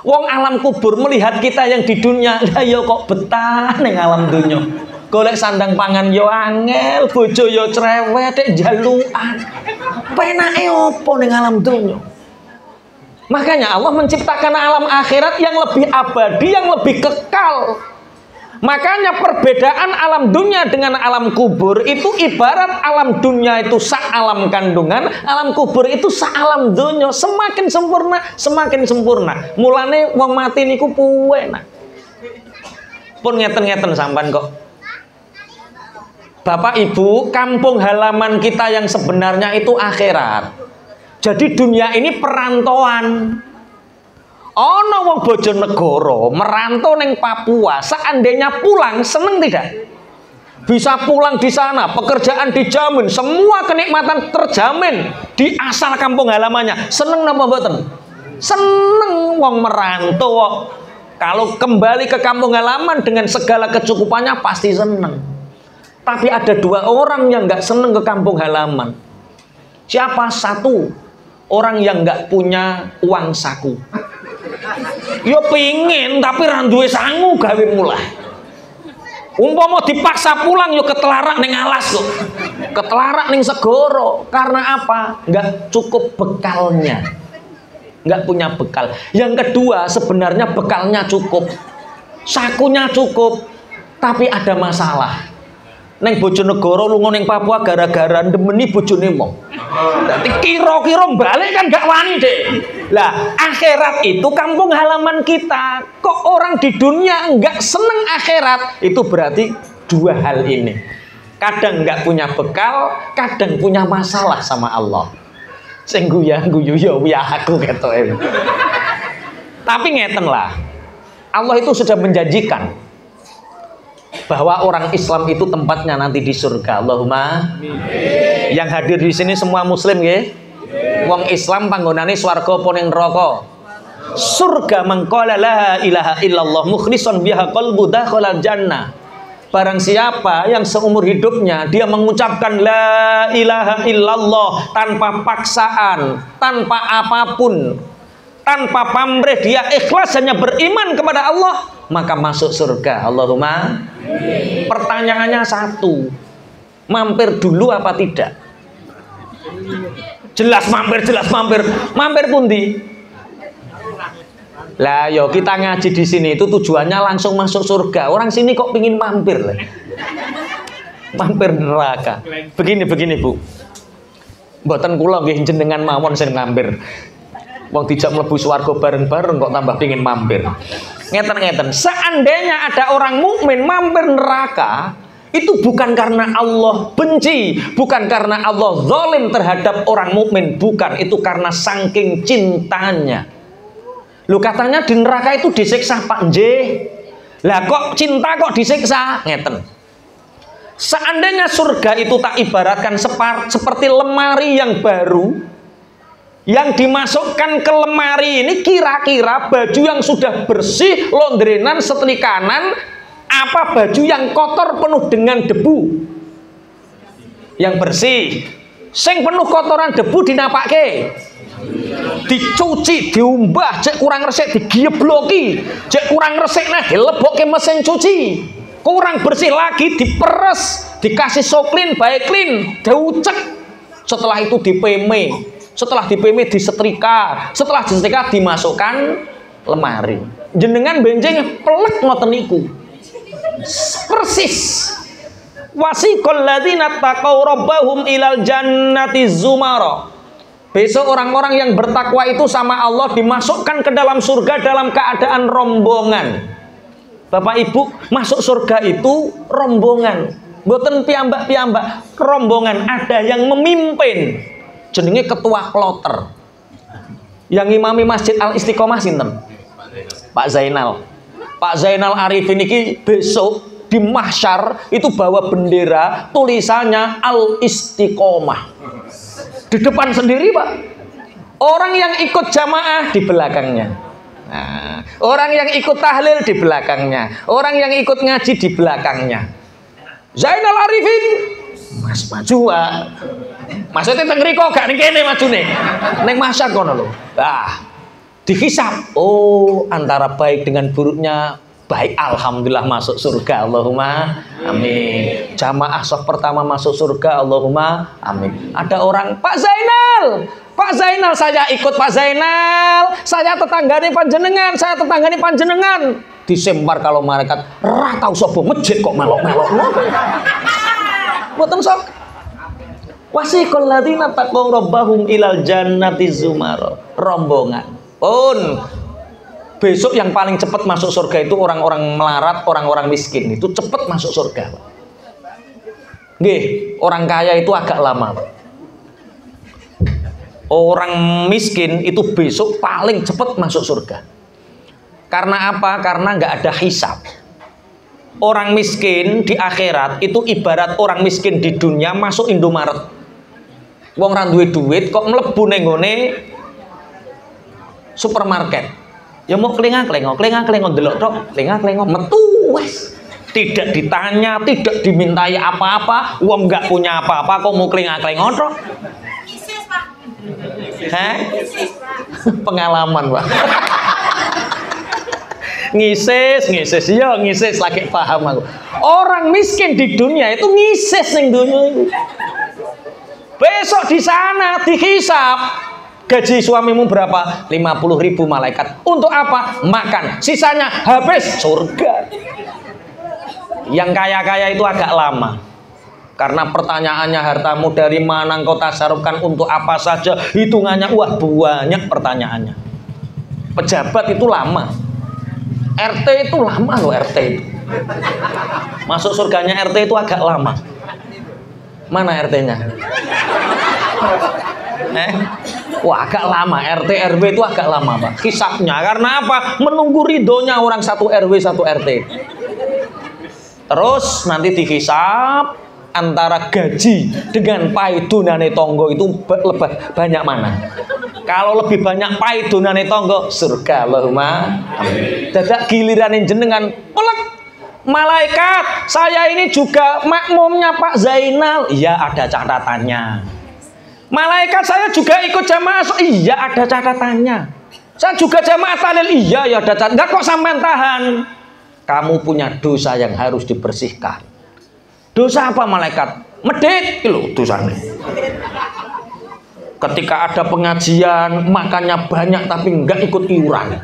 Wong alam kubur melihat kita yang di dunia, lah yo kok betah ning alam dunia. Golek sandang pangan yo angel, bojo yo cerewet, jalukan. Penake opo ning alam dunia? Makanya Allah menciptakan alam akhirat yang lebih abadi, yang lebih kekal. Makanya perbedaan alam dunia dengan alam kubur itu ibarat alam dunia itu sak alam kandungan, alam kubur itu sak alam dunia. Semakin sempurna, semakin sempurna. Mulane wong mati niku puenak. Pun ngeten-ngeten sampean kok. Bapak Ibu, kampung halaman kita yang sebenarnya itu akhirat. Jadi dunia ini perantauan. Ono wong Bojonegoro merantau neng Papua, seandainya pulang seneng tidak? Bisa pulang di sana, pekerjaan dijamin, semua kenikmatan terjamin di asal kampung halamannya. Seneng napa mboten? Seneng wong merantau. Kalau kembali ke kampung halaman dengan segala kecukupannya pasti seneng. Tapi ada 2 orang yang nggak seneng ke kampung halaman. Siapa? 1 orang yang nggak punya uang saku. Yo pingin tapi ra duwe sangu gawe mulai. Umpama dipaksa pulang yo ketelarak ning alas kok. Ketelarak ning segoro. Karena apa? Enggak cukup bekalnya. Enggak punya bekal. Yang kedua, sebenarnya bekalnya cukup. Sakunya cukup, tapi ada masalah. Neng Bojonegoro lunga ning Papua gara-gara ndemeni bojone mong. Dadi kira-kira balik kan gak wani, Dek. Lah, akhirat itu kampung halaman kita. Kok orang di dunia enggak seneng akhirat? Itu berarti 2 hal ini. Kadang enggak punya bekal, kadang punya masalah sama Allah. Sing guyu ya aku ketoke. Tapi ngeten lah. Allah itu sudah menjanjikan bahwa orang Islam itu tempatnya nanti di surga. Allahumma. Yang hadir di sini semua muslim nggih? Wong Islam panggonane swarga apa ning neraka? Surga mangqala la ilaha illallah mukhlishon biha qalbu dakhala jannah. Barang siapa yang seumur hidupnya dia mengucapkan la ilaha illallah tanpa paksaan, tanpa apapun, tanpa pamrih, dia ikhlas hanya beriman kepada Allah, maka masuk surga. Allahumma. Pertanyaannya 1, mampir dulu apa tidak? Jelas mampir, jelas mampir. Mampir pundi? Lah yo kita ngaji di sini itu tujuannya langsung masuk surga. Orang sini kok pingin mampir lah. Mampir neraka. Begini Bu. Mboten kula nggih jenengan mawon sing mampir. Wong dijak mlebu swarga bareng-bareng kok tambah pingin mampir. Ngeten-ngeten. Seandainya ada orang mukmin mampir neraka, itu bukan karena Allah benci, bukan karena Allah zalim terhadap orang mukmin, bukan, itu karena saking cintanya. Lu katanya di neraka itu disiksa Pak nggih. Lah kok cinta kok disiksa? Ngeten. Seandainya surga itu tak ibaratkan seperti lemari yang baru, yang dimasukkan ke lemari ini kira-kira baju yang sudah bersih, londrenan, setrikanan, apa baju yang kotor penuh dengan debu? Yang bersih. Sing penuh kotoran debu dinapake. Dicuci, diumbah, cek kurang resik digiebloki, cek kurang resik nah dilebokke mesin cuci. Kurang bersih lagi diperes, dikasih soklin, baiklin, diucek. Setelah itu dipeme, setelah dipeme disetrika, setelah disetrika dimasukkan lemari. Jenengan benjing pelek ngoten niku. Persis. Wasiqal ladzina taqaw rabbahum ilal jannati zumara. Besok orang-orang yang bertakwa itu sama Allah dimasukkan ke dalam surga dalam keadaan rombongan. Bapak Ibu, masuk surga itu rombongan. Mboten piambak-piambak, rombongan. Ada yang memimpin. Jenenge ketua kloter. Yang ngimami Masjid Al Istiqomah sinten? Pak Zainal. Pak Zainal Arifin ini besok di mahsyar itu bawa bendera tulisannya Al Istiqomah. Di depan sendiri Pak. Orang yang ikut jamaah di belakangnya. Nah, orang yang ikut tahlil di belakangnya. Orang yang ikut ngaji di belakangnya. Zainal Arifin Mas maju Pak. Maksudnya tengeri kok gak ning kene majune. Ning mahsyar kono lho. Ah, dihisab. Oh, antara baik dengan buruknya baik, alhamdulillah masuk surga, Allahumma amin. Jamaah saf pertama masuk surga, Allahumma amin. Ada orang, Pak Zainal, Pak Zainal, saya ikut Pak Zainal, saya tetanggane panjenengan, saya tetanggane panjenengan. Disempar kalau malaikat, ra tau sapa masjid kok melok-melok. Mboten sok. Wasiqal ladzina taqaw rabbahum ilal jannati zumara. Rombongan. Pun besok yang paling cepat masuk surga itu orang-orang melarat, orang-orang miskin. Itu cepat masuk surga. Nggih, orang kaya itu agak lama. Orang miskin itu besok paling cepat masuk surga. Karena apa? Karena nggak ada hisab. Orang miskin di akhirat itu ibarat orang miskin di dunia masuk Indomaret. Wong ra duwe duit kok mlebu ning nggone supermarket. Ya mau klengak-klengok delok tok, klengak-klengok metu wes. Tidak ditanya, tidak dimintai apa-apa, wong enggak punya apa-apa kok mau klengak-klengok tok. Ngisis, Pak. Hah? Pengalaman, Pak. Ngisis, ya ngisis lagi paham aku. Orang miskin di dunia itu ngisis ning dunia itu. Besok di sana dihisab. Gaji suamimu berapa? 50.000 malaikat. Untuk apa? Makan. Sisanya habis surga. Yang kaya-kaya itu agak lama. Karena pertanyaannya hartamu dari mana engkau tasarufkan untuk apa saja. Hitungannya wah banyak pertanyaannya. Pejabat itu lama. RT itu lama loh RT itu. Masuk surganya RT itu agak lama. Mana RT-nya? Wah agak lama, RT RW itu agak lama Pak hisabnya. Karena apa? Menunggu ridhonya orang satu RW satu RT. Terus nanti dihisab antara gaji dengan paidunane tonggo itu lebih banyak mana? Kalau lebih banyak paidunane tonggo surga, Allahumma amin. Dadak giliran jenengan pelek malaikat, saya ini juga makmumnya Pak Zainal. Iya ada catatannya. Malaikat saya juga ikut jamaah. Iya ada catatannya. Saya juga jamaah tahlil. Iya ya ada catatannya. Enggak kok sampean tahan. Kamu punya dosa yang harus dibersihkan. Dosa apa malaikat? Medit lho dosane. Ketika ada pengajian makannya banyak tapi enggak ikut iuran.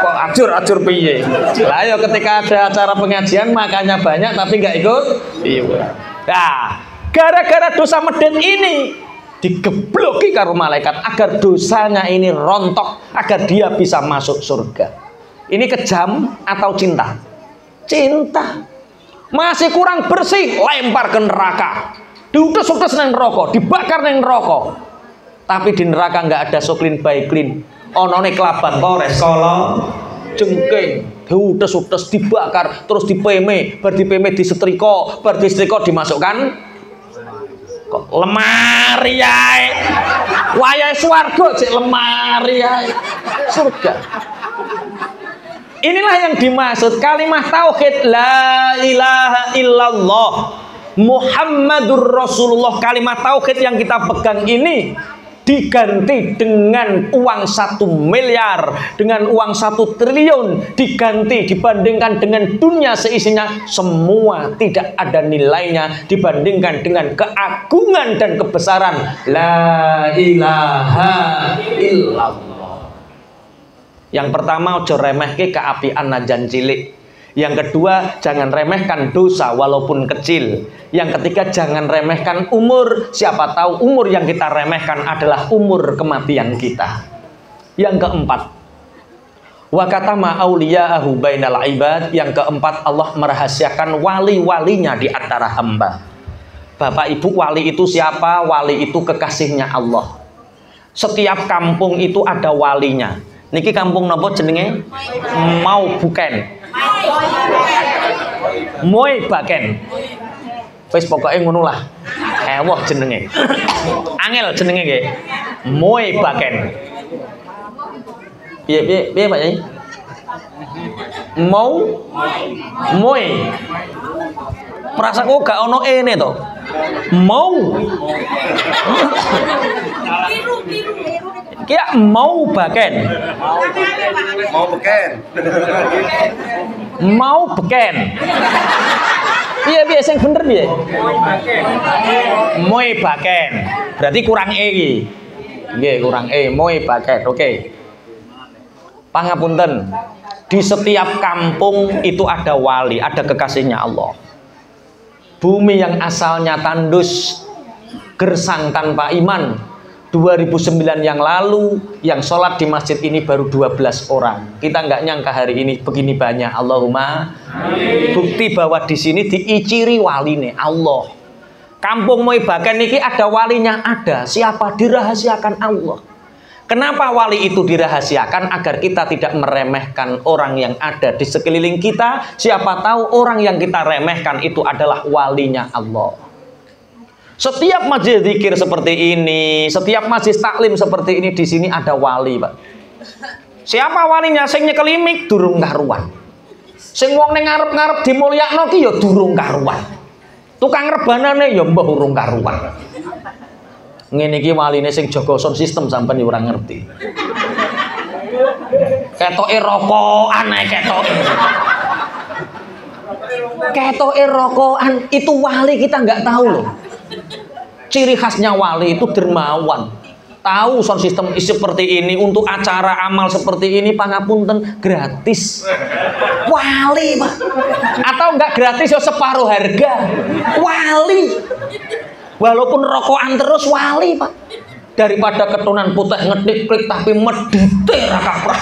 Kok ajur piye? Lah ya ketika ada acara pengajian makanya banyak tapi nggak ikut. Iya. Nah, gara-gara dosa medit ini digebloki karo malaikat agar dosanya ini rontok, agar dia bisa masuk surga. Ini kejam atau cinta? Cinta. Masih kurang bersih, lempar ke neraka. Diutus-utus nang neraka, dibakar nang neraka. Tapi di neraka nggak ada soklin baiklin. Onone kelaban kores kala jengking. Diutus-utus dibakar, terus dipeme, bar dipeme disetrika, bar disetrika dimasukkan kok lemari ae. Wayahe swarga cek lemari ae. Surga. Inilah yang dimaksud kalimat tauhid la ilaha illallah Muhammadur Rasulullah. Kalimat tauhid yang kita pegang ini diganti dengan uang 1 miliar, dengan uang 1 triliun, diganti dibandingkan dengan dunia seisinya, semua tidak ada nilainya dibandingkan dengan keagungan dan kebesaran la ilaha illallah. Yang pertama, ojo remehke keapian najan cilik. Yang kedua, jangan remehkan dosa walaupun kecil. Yang ketiga, jangan remehkan umur. Siapa tahu umur yang kita remehkan adalah umur kematian kita. Yang keempat, wa katama auliya'ahu bainal ibad. Yang keempat, Allah merahasiakan wali-walinya di antara hamba. Bapak Ibu, wali itu siapa? Wali itu kekasihnya Allah. Setiap kampung itu ada walinya. Niki kampung nopo jenenge? Mau buken. Moy baken. Wis pokoke ngono lah. Ewoh jenenge. Angel jenenge nggih. Moy baken. Piye Pak Yai? Mau moy. Prasaku gak ono ene to. Mau. Kia mau baken. Mau beken. Mau beken. Piye sing bener piye? Moy baken. Berarti kurang e iki. Nggih, kurang e, moy baken. Oke. Pangapunten. Di setiap kampung itu ada wali, ada kekasihnya Allah. Bumi yang asalnya tandus, gersang tanpa iman. 2009 yang lalu yang sholat di masjid ini baru 12 orang. Kita nggak nyangka hari ini begini banyak. Allahumma bukti bahwa di sini diiciri waline Allah. Kampung Moy Baken ini ada walinya, ada. Siapa? Dirahasiakan Allah. Kenapa wali itu dirahasiakan? Agar kita tidak meremehkan orang yang ada di sekeliling kita. Siapa tahu orang yang kita remehkan itu adalah walinya Allah. Setiap majelis zikir seperti ini, setiap majelis taklim seperti ini, di sini ada wali, Pak. Siapa walinya? Sing nyekelimik durung karuan. Sing wong ning ngarep-ngarep dimulyakno ki ya durung karuan. Tukang rebanane ya mbah urung karuan. Ngene iki waline sing jaga sound system sampean ya ora ngerti. Ketoke rokokan ae ketoke. Ketoke rokokan itu wali kita nggak tahu loh. Ciri khasnya wali itu dermawan. Tahu sound system seperti ini, untuk acara amal seperti ini pangapunten gratis. Wali, Pak. Atau enggak gratis ya separuh harga. Wali. Walaupun rokokan terus wali, Pak. Daripada ketunan putih ngediklik tapi medite ra kaprah.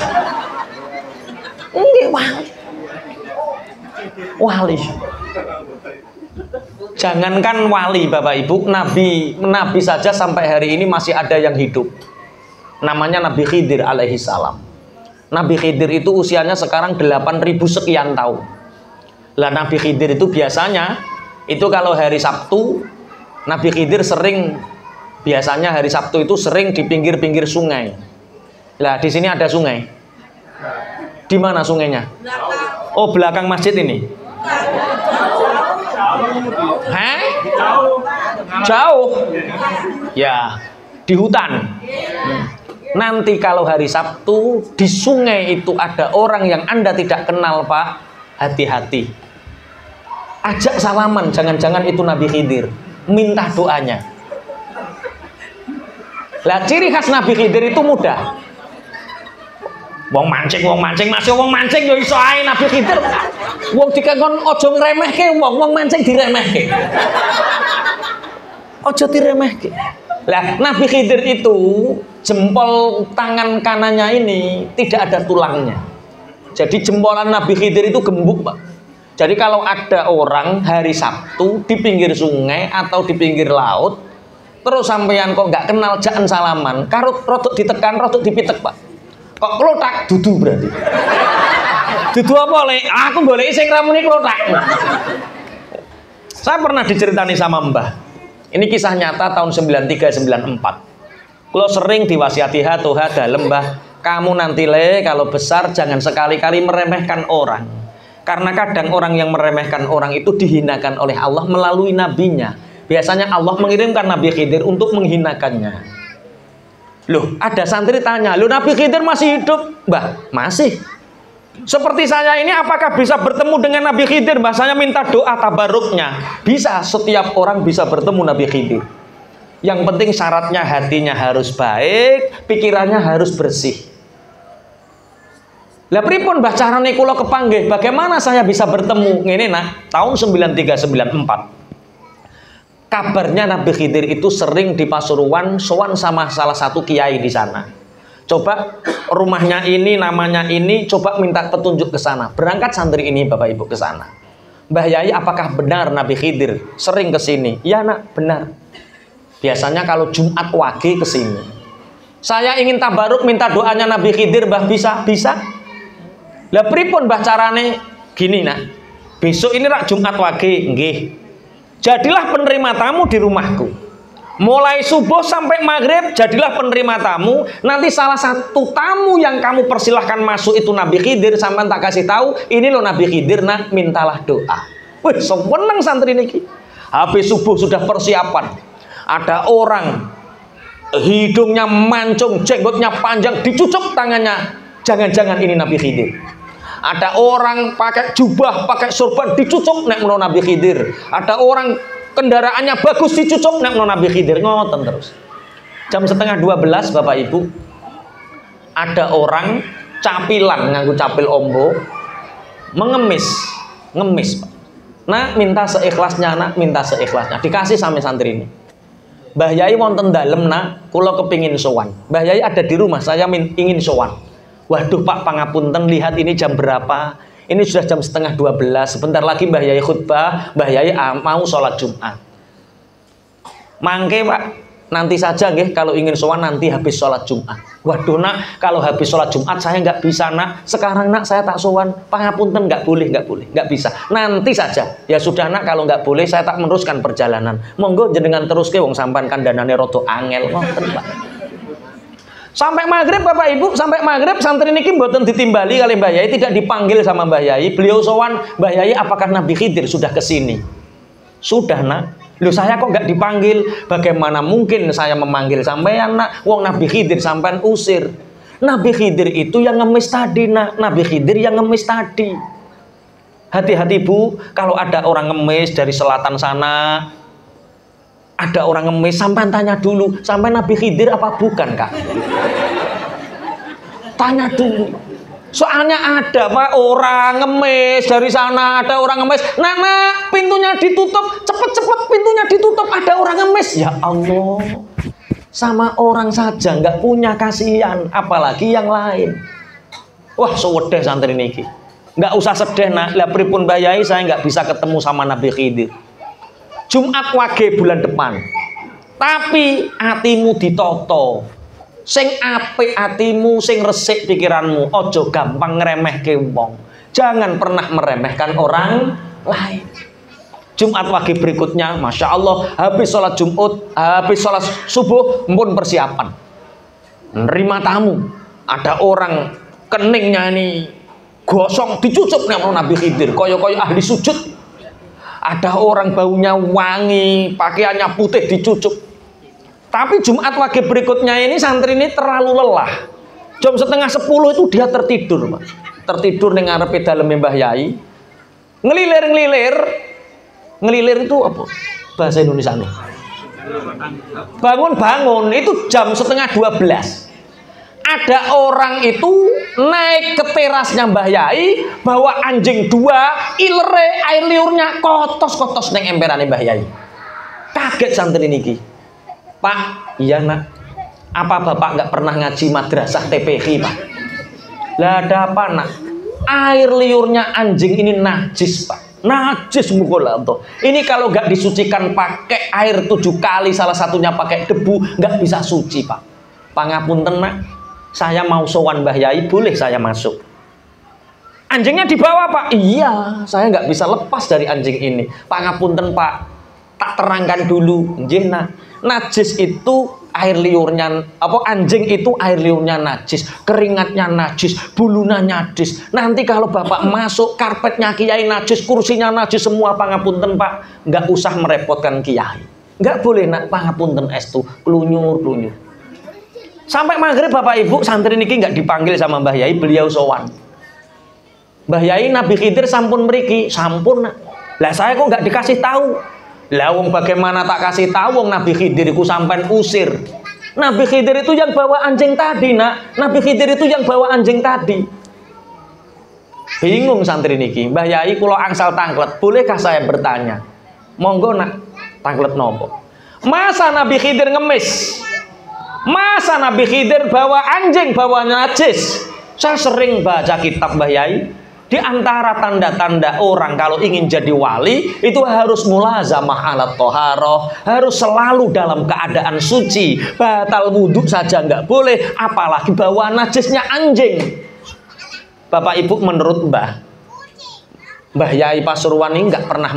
Nggih wali. Wali. Jangankan wali Bapak Ibu, Nabi saja sampai hari ini masih ada yang hidup. Namanya Nabi Khidir alaihi salam. Nabi Khidir itu usianya sekarang 8.000 sekian tahun. Lah Nabi Khidir itu biasanya itu kalau hari Sabtu Nabi Khidir biasanya hari Sabtu itu sering di pinggir-pinggir sungai. Lah di sini ada sungai. Di mana sungainya? Oh, belakang masjid ini. Hah? Jauh. Ya, di hutan. Nanti kalau hari Sabtu di sungai itu ada orang yang Anda tidak kenal, Pak. Hati-hati. Ajak salaman, jangan-jangan itu Nabi Khidir. Minta doanya. Lah ciri khas Nabi Khidir itu mudah. Wong mancing masih wong mancing yo iso ae Nabi Khidir. Wong dikon aja ngremehke wong mancing diremehke. Aja diremehke. Lah Nabi Khidir itu jempol tangan kanannya ini tidak ada tulangnya. Jadi jempolan Nabi Khidir itu gembuk, Pak. Jadi kalau ada orang hari Sabtu di pinggir sungai atau di pinggir laut, terus sampeyan kok nggak kenal jangan salaman, karut rodok ditekan, rodok dipitek, Pak. Kok klotak dudu berarti. Dudu apa le? Aku goleki sing ramune klotak. Saya pernah diceritani sama Mbah. Ini kisah nyata tahun 93-94. Kalau sering diwasiati hatoha dalem, Mbah, kamu nanti le kalau besar jangan sekali-kali meremehkan orang. Karena kadang orang yang meremehkan orang itu dihinakan oleh Allah melalui nabinya. Biasanya Allah mengirimkan Nabi Khidir untuk menghinakannya. Loh, ada santri tanya, loh Nabi Khidir masih hidup? Mbah, masih. Seperti saya ini apakah bisa bertemu dengan Nabi Khidir? Mbah, saya minta doa tabaruknya. Bisa, setiap orang bisa bertemu Nabi Khidir. Yang penting syaratnya hatinya harus baik, pikirannya harus bersih. Lah pripun Mbah carane kula kepanggih? Bagaimana saya bisa bertemu? Ngene nak, tahun 93-94. Kabarnya Nabi Khidir itu sering di Pasuruan sowan sama salah satu kiai di sana. Coba rumahnya ini, namanya ini, coba minta petunjuk ke sana. Berangkat santri ini Bapak Ibu ke sana. Mbah Yai, apakah benar Nabi Khidir sering ke sini? Ya nak, benar. Biasanya kalau Jumat Wage ke sini. Saya ingin tabaruk minta doanya Nabi Khidir, Mbah, bisa? Bisa. Lah pripun Mbah carane? Gini nak. Besok ini rak Jumat Wage, nggih. Jadilah penerima tamu di rumahku. Mulai subuh sampai maghrib jadilah penerima tamu. Nanti salah satu tamu yang kamu persilahkan masuk itu Nabi Khidir. Sampai tak kasih tahu, ini loh Nabi Khidir, nak mintalah doa. Wih, seneng santri niki. Habis subuh sudah persiapan. Ada orang hidungnya mancung, jenggotnya panjang, dicucuk tangannya. Jangan-jangan ini Nabi Khidir. Ada orang pakai jubah, pakai sorban, dicucuk nek menawa Nabi Khidir. Ada orang kendaraannya bagus, dicucuk nek menawa Nabi Khidir. Ngoten terus. Jam 11:30 Bapak Ibu, ada orang capilan nganggo capil ombo, mengemis, Pak. Nak minta seikhlasnya, nak minta seikhlasnya. Dikasih sama santri ini. Mbah Yai wonten dalem nak, kula kepingin sowan. Mbah Yai ada di rumah, saya ingin sowan. Waduh Pak, pangapunten, lihat ini jam berapa? Ini sudah jam 11:30. Sebentar lagi Mbah Yai khutbah, Mbah Yai mau sholat Jumat. Mangke Pak, nanti saja nggih, kalau ingin sowan nanti habis sholat Jumat. Waduh nak, kalau habis sholat Jumat saya nggak bisa nak. Sekarang nak saya tak sowan, pangapunten, nggak boleh, nggak bisa. Nanti saja. Ya sudah nak, kalau nggak boleh saya tak meneruskan perjalanan. Monggo jenengan terus ke wong sampan kandhanane rada angel. Ngoten Pak. Sampai maghrib Bapak Ibu, sampai maghrib santri niki mboten ditimbali kali Mbah Yai, tidak dipanggil sama Mbah Yai. Beliau sowan, Mbah Yai apakah Nabi Khidir sudah kesini? Sudah nak. Loh saya kok nggak dipanggil? Bagaimana mungkin saya memanggil sampean nak? Wong Nabi Khidir sampean usir. Nabi Khidir itu yang ngemis tadi nak. Nabi Khidir yang ngemis tadi. Hati-hati Bu, kalau ada orang ngemis dari selatan sana, ada orang ngemis, sampai tanya dulu, sampai Nabi Khidir apa bukan Kak? Tanya dulu. Soalnya ada Pak orang ngemis dari sana, ada orang ngemis. Nak, pintunya ditutup, cepet pintunya ditutup, ada orang ngemis. Ya Allah, sama orang saja nggak punya kasihan, apalagi yang lain. Wah, sewedeh santri niki. Nggak usah sedih nak. Lah pripun Mbah Yai, saya nggak bisa ketemu sama Nabi Khidir. Jumat Wage bulan depan. Tapi hatimu ditoto. Sing apik hatimu, sing resik pikiranmu. Ojo gampang ngremehke wong. Jangan pernah meremehkan orang lain. Jumat Wage berikutnya, Masya Allah, habis sholat Jumat, habis sholat subuh, pun persiapan. Nerima tamu. Ada orang keningnya ini gosong, dicucuk nih Nabi Khidir. Koyo-koyo ahli sujud. Ada orang baunya wangi, pakaiannya putih, dicucuk. Tapi Jumat Wage berikutnya ini santri ini terlalu lelah. Jam 9:30 itu dia tertidur, Pak. Tertidur ning ngarepe daleme Mbah Yai. Ngelilir-ngelilir. Ngelilir itu apa? Bahasa Indonesia nih. Bangun-bangun itu jam 11:30. Ada orang itu naik ke terasnya Mbah Yai, bawa anjing 2, ilere air liurnya kotos-kotos neng emberane Mbah Yai. Kaget santri niki. Pak, iya nak. Apa bapak nggak pernah ngaji madrasah TPQ, Pak? Lah ada apa nak? Air liurnya anjing ini najis, Pak. Najis mukul tuh. Ini kalau nggak disucikan pakai air 7 kali, salah satunya pakai debu, nggak bisa suci, Pak. Pangapunten nak, saya mau sowan Mbah Yai, boleh saya masuk? Anjingnya dibawa, Pak. Iya, saya nggak bisa lepas dari anjing ini. Pangapunten Pak, tak terangkan dulu. Nggih nak, najis itu air liurnya, anjing itu air liurnya najis, keringatnya najis, bulunya najis. Nanti kalau bapak masuk, karpetnya kiai najis, kursinya najis semua. Pangapunten Pak, nggak usah merepotkan kiai. Nggak boleh nak, pangapunten estu, klunyur. Sampai maghrib bapak ibu santri niki nggak dipanggil sama Mbah Yai, beliau sowan. Mbah Yai Nabi Khidir sampun mriki, sampun nak. Lah saya kok nggak dikasih tahu? Lah wong bagaimana tak kasih tahu, wong Nabi Khidir iku sampean usir. Nabi Khidir itu yang bawa anjing tadi, nak. Nabi Khidir itu yang bawa anjing tadi. Bingung santri niki. Mbah Yai kula angsal tanglet, bolehkah saya bertanya? Monggo nak, tanglet nopo? Masa Nabi Khidir ngemis? Masa Nabi Khidir bawa anjing, bawa najis? Saya sering baca kitab Mbah Yai. Di antara tanda-tanda orang kalau ingin jadi wali itu harus mulazamah alat toharoh, harus selalu dalam keadaan suci. Batal wudhu saja nggak boleh, apalagi bawa najisnya anjing. Bapak Ibu, menurut Mbah Yai Pasuruan ini nggak pernah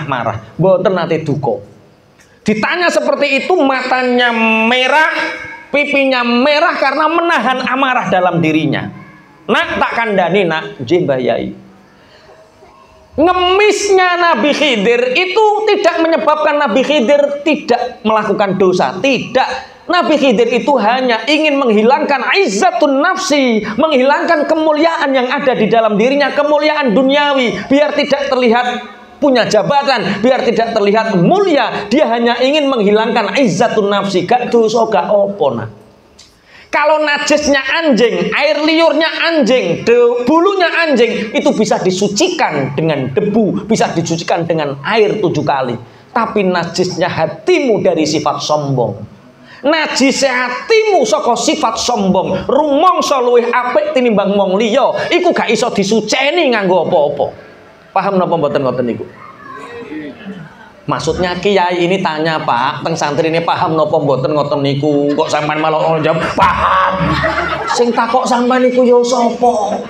marah, boten nate duko. Ditanya seperti itu, matanya merah, pipinya merah karena menahan amarah dalam dirinya. Nak, tak kandani nak, Mbah Yai. Ngemisnya Nabi Khidir itu tidak menyebabkan Nabi Khidir tidak melakukan dosa. Tidak. Nabi Khidir itu hanya ingin menghilangkan izzatun nafsi, menghilangkan kemuliaan yang ada di dalam dirinya, kemuliaan duniawi, biar tidak terlihat punya jabatan, biar tidak terlihat mulia. Dia hanya ingin menghilangkan izzatun nafsi. Gak dosa, gak opo nak. Kalau najisnya anjing, air liurnya anjing, bulunya anjing, itu bisa disucikan dengan debu, bisa disucikan dengan air 7 kali. Tapi najisnya hatimu dari sifat sombong. Najisnya hatimu saka sifat sombong. Rumangsa luwih apik tinimbang wong liya, iku gak iso disuceni nganggo apa-apa. Paham napa mboten ngoten niku? Maksudnya kiai ini tanya, Pak, teng santri ini paham napa mboten ngoten niku? Kok sampean malah jawab paham. Sing takok sampean niku ya sapa?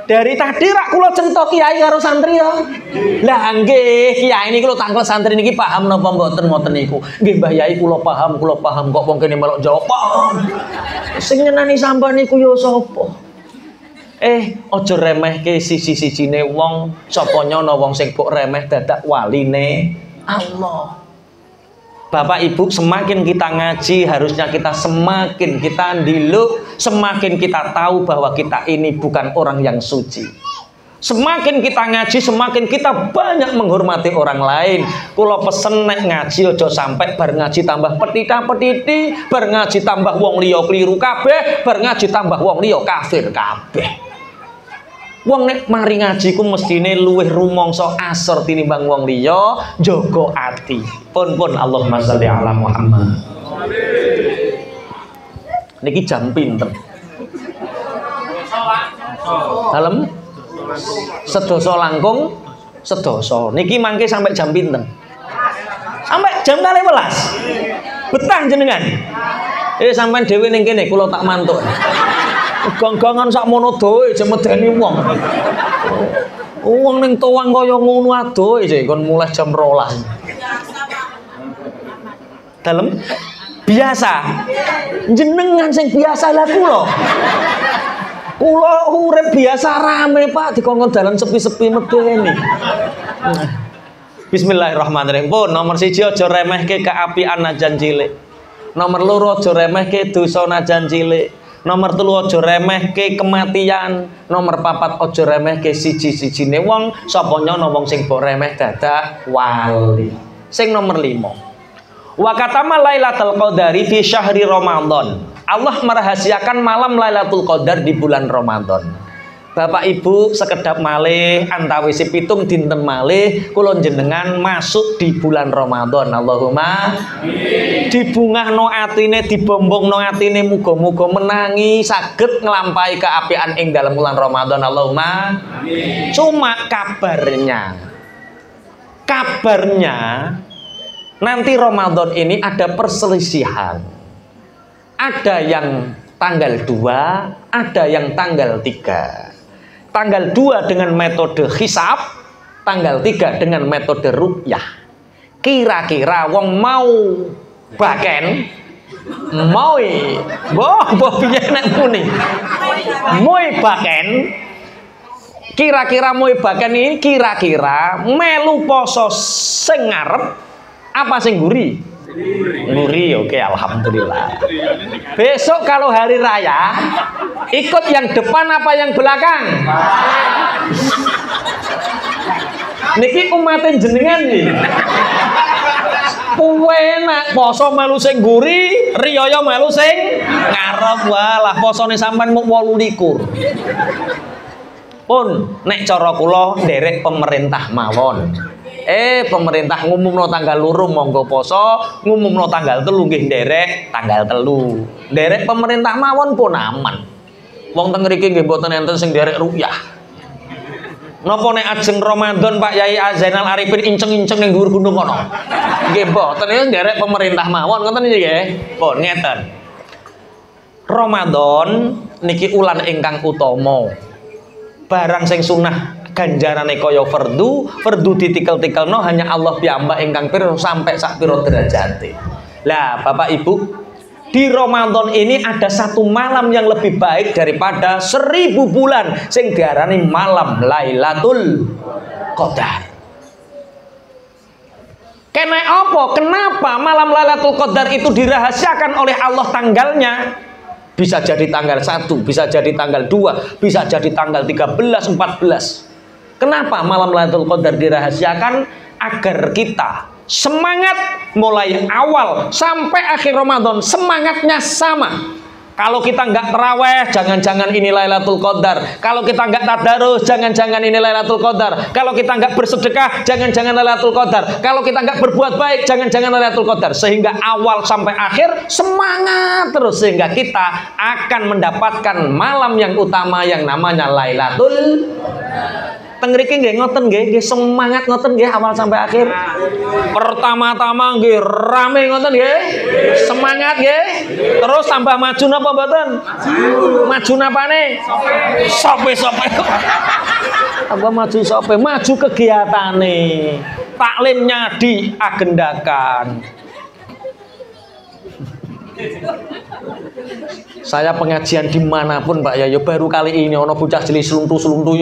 Dari tadi rak kula centok kiai karo santri ya. Lah nggih, kiai niki kula tangklet santri niki paham napa mboten ngoten niku? Nggih Mbah Yai kula paham. Kok wong kene malah jawab paham. Sing nyenani sampean niku ya sapa? Aja remehke sisi-sisine wong, sapa nyono wong sing kok remeh dadak waline Allah. Bapak Ibu, semakin kita ngaji harusnya kita semakin kita ndiluk, semakin kita tahu bahwa kita ini bukan orang yang suci. Semakin kita ngaji, semakin kita banyak menghormati orang lain. Kula pesen nek ngaji aja sampai bar ngaji tambah petita-petiti, bar ngaji tambah wong liya kliru kabeh, bar ngaji tambah wong liya kafir kabeh. Wong nek mari ngaji ku mestine luwih rumangsa asor tinimbang wong liya, jaga ati. Pun Allahumma sholli ala Muhammad. Niki jam pinten? Dalem sedasa langkung sedasa. Niki mangke sampai jam pinten? Sampai jam 12. Betah jenengan? Sampean dhewe ning kene kula tak mantuk. Ganggangan sak mono doe aja medeni wong. Wong ning towang kaya ngono adoh iki kon mulai jam 12. Dalem biasa. Jenengan sing biasa lah kula. Kula urip biasa rame Pak dikongkon dalan sepi-sepi medeni. Bismillahirrahmanirrahim. Pun nomor 1 aja remehke keapian najan cilik. Nomor 2 aja remehke dosa najan cilik. Nomor 3 aja remehke kematian. Nomor 4 aja remehke siji-sijine wong, sapa nyono wong sing mbok remeh dadak wali. Sing nomor 5. Wa katama Lailatul Qadari fi syahri Ramadan. Allah merahasiakan malam Lailatul Qadar di bulan Ramadan. Bapak Ibu sekedap malih antawisi pitung dinten malih kula jenengan masuk di bulan Ramadan. Allahumma dibungahno atine, dibombongno atine, muga-muga menangi saged nglampahi keapian ing dalam bulan Ramadan. Allahumma cuma kabarnya nanti Ramadan ini ada perselisihan. Ada yang tanggal 2, ada yang tanggal 3. Tanggal 2 dengan metode hisab, tanggal 3 dengan metode ru'yah. Kira-kira wong mau baken, piye nek muni. Mau baken, kira-kira mau baken ini kira-kira melu poso sing ngarep apa sing guri? Nguri, oke, alhamdulillah. Besok kalau hari raya ikut yang depan apa yang belakang? Niki umatin jenengan nih. Puenak poso melu sing nguri, riyaya melu sing ngarep. Walah posone sampean mung 28. Pun nek cara kula nderek pemerintah mawon. Pemerintah ngumumno tanggal 2 monggo poso, ngumumno tanggal 3 nggih nderek tanggal 3. Nderek pemerintah mawon pun aman. Wong teng mriki nggih mboten enten sing nderek ru'yah. Napa nek ajeng Ramadan Pak Yai Zainal Arifin inceng-inceng ning dhuwur gunung kono? Nggih mboten nderek pemerintah mawon ngoten nggih. Pun ngeten. Ramadan niki ulan ingkang utama. Barang sing sunah ganjarane kaya fardu ditikel-tikelno hanya Allah piyambak ingkang pira sampai sak pira derajate. Lah Bapak Ibu, di Ramadan ini ada satu malam yang lebih baik daripada 1000 bulan sing diarani malam Lailatul Qadar. Kenapa malam Lailatul Qadar itu dirahasiakan oleh Allah tanggalnya? Bisa jadi tanggal 1, bisa jadi tanggal 2, bisa jadi tanggal 13, 14. Kenapa malam Lailatul Qadar dirahasiakan? Agar kita semangat mulai awal sampai akhir Ramadan, semangatnya sama. Kalau kita nggak terawih, jangan-jangan ini Lailatul Qadar. Kalau kita nggak tadarus, jangan-jangan ini Lailatul Qadar. Kalau kita nggak bersedekah, jangan-jangan Lailatul Qadar. Kalau kita nggak berbuat baik, jangan-jangan Lailatul Qadar. Sehingga awal sampai akhir semangat terus, sehingga kita akan mendapatkan malam yang utama yang namanya Lailatul Qadar. Tengriki nggih ngoten nggih semangat ngoten nggih awal sampai akhir. Pertama-tama nggih rame ngoten nggih. Semangat nggih. Terus tambah maju napa mboten? Maju napane? Sope-sope. Tambah maju sope, maju kegiatane. Taklimnya diagendakan. Saya pengajian dimanapun Pak ya baru kali ini ono bocah cilik seluntu-seluntu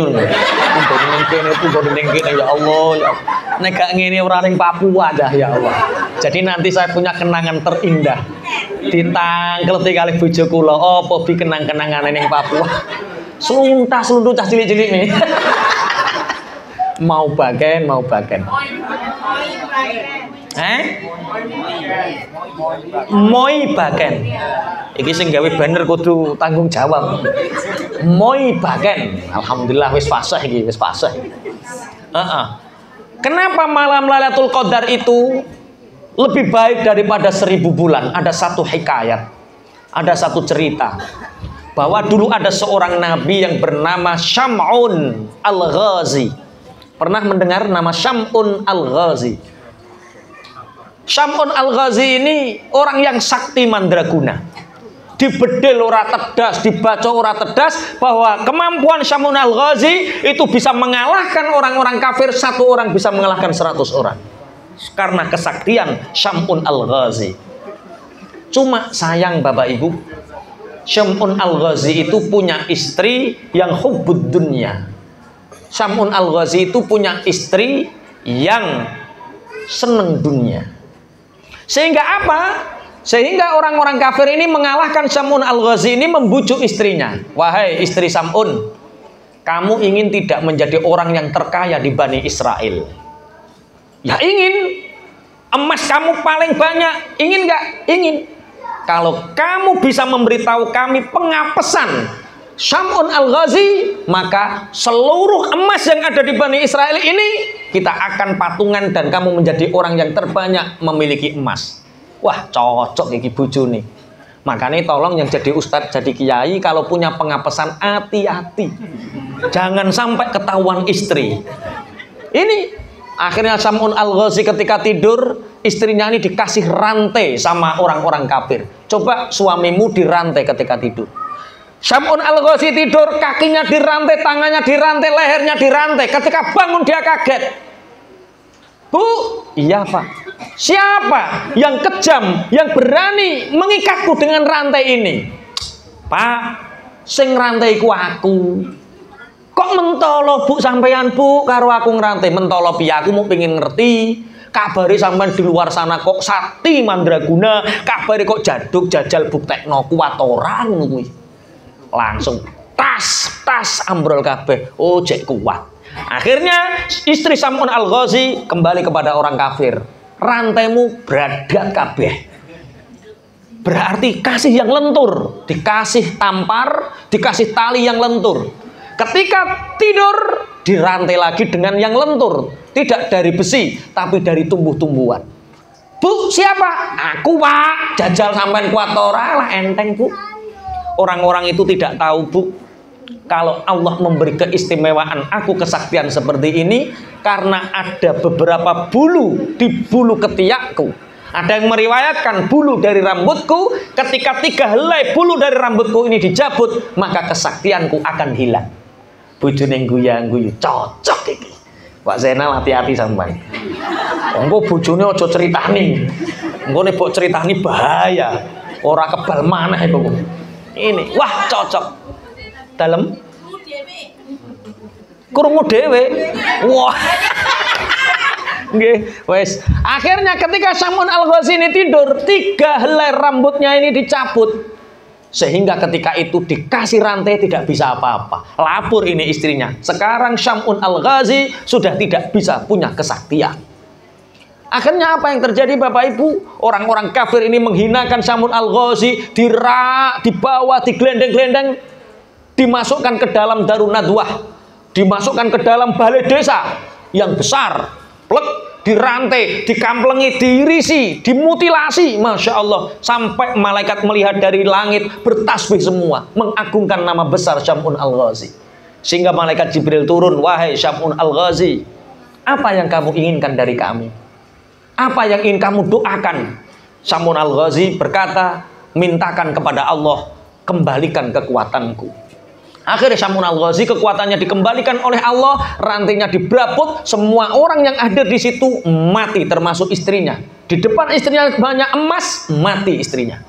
ning kene ya Allah ya. Nek gak ngene ora ning Papua dah ya Allah. Jadi nanti saya punya kenangan terindah. Ditangkleti kali bojo kula apa bi kenang-kenangane ning Papua. Seluntu cah cilik-cilik nih. Mau bagen. Moi bagen. Iki sing gawe banner kudu tanggung jawab. Moi bagen. Alhamdulillah wis fasih iki, wis fasih. Kenapa malam Lailatul Qadar itu lebih baik daripada 1000 bulan? Ada satu hikayat, ada satu cerita bahwa dulu ada seorang nabi yang bernama Syam'un Al-Ghazi. Pernah mendengar nama Syam'un Al-Ghazi? Syam'un Al-Ghazi ini orang yang sakti mandraguna. Dibedil ora tedas, dibaca ora tedas, bahwa kemampuan Syam'un Al-Ghazi itu bisa mengalahkan orang-orang kafir, satu orang bisa mengalahkan 100 orang. Karena kesaktian Syam'un Al-Ghazi. Cuma sayang Bapak Ibu, Syam'un Al-Ghazi itu punya istri yang hubbud dunya. Syam'un Al-Ghazi itu punya istri yang seneng dunia. Sehingga apa? Sehingga orang-orang kafir ini mengalahkan Syam'un Al-Ghazi ini, membujuk istrinya. Wahai istri Syam'un, kamu ingin tidak menjadi orang yang terkaya di Bani Israel? Ya ingin. Emas kamu paling banyak, ingin nggak? Ingin. kalau kamu bisa memberitahu kami pengapesan Syam'un Al-Ghazi, maka seluruh emas yang ada di Bani Israel ini kita akan patungan dan kamu menjadi orang yang terbanyak memiliki emas. Wah, cocok iki bojone. Makanya tolong yang jadi ustadz, jadi kiai kalau punya pengapesan hati-hati. Jangan sampai ketahuan istri. Ini akhirnya Syam'un Al-Ghazi ketika tidur, istrinya ini dikasih rantai sama orang-orang kafir. Coba suamimu dirantai ketika tidur. Syam'un Al-Ghazi tidur, kakinya dirantai, tangannya dirantai, lehernya dirantai. Ketika bangun dia kaget. Bu, iya Pak. Siapa yang kejam, yang berani mengikatku dengan rantai ini? Pak, sing rantaiku aku. Kok mentolo Bu sampean Bu karo aku ngerantai? Mentolo piye, aku mau pengen ngerti. Kabari sampean di luar sana kok sakti mandraguna, kabari kok jaduk jajal buktekno kuat ora ngono kuwi. Langsung tas ambrol kabeh. Oh, jek kuat. Akhirnya istri Syam'un Al-Ghazi kembali kepada orang kafir. Rantaimu beradat kabeh. Berarti kasih yang lentur, dikasih tampar, dikasih tali yang lentur. Ketika tidur dirantai lagi dengan yang lentur, tidak dari besi tapi dari tumbuh-tumbuhan. Bu, siapa? Aku Pak. Jajal sampean kuat ora lah enteng Bu. Orang-orang itu tidak tahu Bu, kalau Allah memberi keistimewaan aku kesaktian seperti ini karena ada beberapa bulu di bulu ketiakku. Ada yang meriwayatkan bulu dari rambutku, ketika 3 helai bulu dari rambutku ini dicabut, maka kesaktianku akan hilang. Bojone guyu-guyu, cocok iki. Pak Zainal hati-hati sampai. Engko bojone aja ceritani. Engko nek mbok ceritani bahaya. Ora kebal maneh iku. Ini, wah cocok. Dalam krungu dhewe. Wah. Nggih, wes. Akhirnya ketika Syam'un Al-Ghazi ini tidur, 3 helai rambutnya ini dicabut. Sehingga ketika itu dikasih rantai tidak bisa apa-apa. Lapor ini istrinya. Sekarang Syam'un Al-Ghazi sudah tidak bisa punya kesaktian. Akhirnya apa yang terjadi Bapak Ibu? Orang-orang kafir ini menghinakan Syam'un Al-Ghazi, dibawa, digelendeng-gelendeng, dimasukkan ke dalam Darun Nadwah, dimasukkan ke dalam balai desa yang besar, plek, dirantai, dikamplengi, diirisi, dimutilasi, Masya Allah, sampai malaikat melihat dari langit bertasbih semua, mengagungkan nama besar Syam'un Al-Ghazi. Sehingga malaikat Jibril turun, wahai Syam'un Al-Ghazi, apa yang kamu inginkan dari kami? Apa yang ingin kamu doakan? Syam'un Al-Ghazi berkata, mintakan kepada Allah, kembalikan kekuatanku. Akhirnya Syam'un Al-Ghazi kekuatannya dikembalikan oleh Allah, rantainya diberaput, semua orang yang ada di situ mati, termasuk istrinya. Di depan istrinya banyak emas, mati istrinya.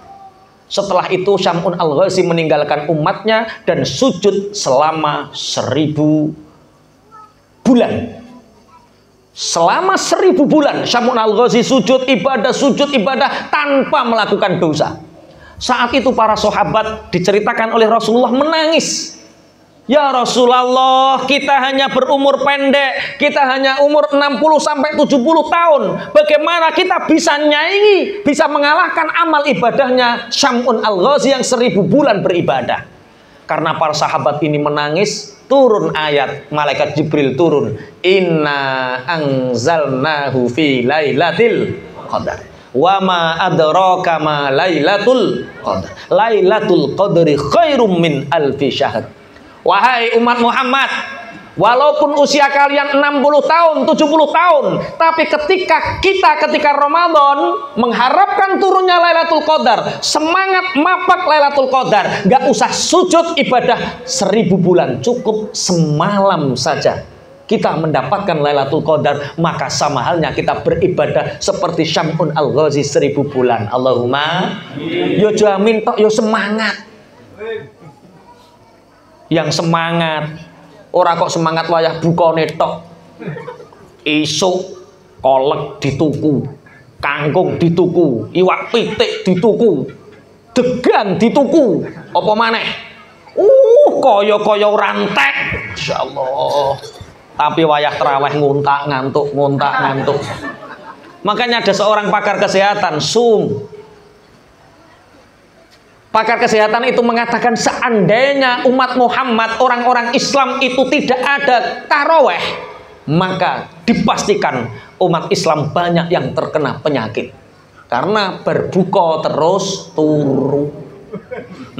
Setelah itu Syam'un Al-Ghazi meninggalkan umatnya dan sujud selama 1000 bulan. Selama 1000 bulan Syam'un Al-Ghazi sujud ibadah tanpa melakukan dosa. Saat itu para sahabat diceritakan oleh Rasulullah menangis. Ya Rasulullah, kita hanya berumur pendek, kita hanya umur 60 sampai 70 tahun. Bagaimana kita bisa nyaingi, bisa mengalahkan amal ibadahnya Syam'un Al-Ghazi yang 1000 bulan beribadah? Karena para sahabat ini menangis, turun ayat, malaikat Jibril turun, inna anzalnahu fi lailatul qadar wa ma adraka ma lailatul qadar lailatul qadri khairum min alfi syahr. Wahai umat Muhammad, walaupun usia kalian 60 tahun, 70 tahun, tapi ketika Ramadan mengharapkan turunnya Lailatul Qadar, semangat mapak Lailatul Qadar, gak usah sujud ibadah 1000 bulan, cukup semalam saja kita mendapatkan Lailatul Qadar, maka sama halnya kita beribadah seperti Syam'un Al-Ghazi 1000 bulan. Allahumma yo jamin tok, yo semangat. Yang semangat, ora kok semangat wayah bukane tok. Isuk kolek dituku, kangkung dituku, iwak pitik dituku, degan dituku, apa maneh? Kaya-kaya rantek. Insyaallah. Tapi wayah terawih nguntak ngantuk. Makanya ada seorang pakar kesehatan, Pakar kesehatan itu mengatakan seandainya umat Muhammad, orang-orang Islam itu tidak ada taraweh, maka dipastikan umat Islam banyak yang terkena penyakit. Karena berbuka terus turu.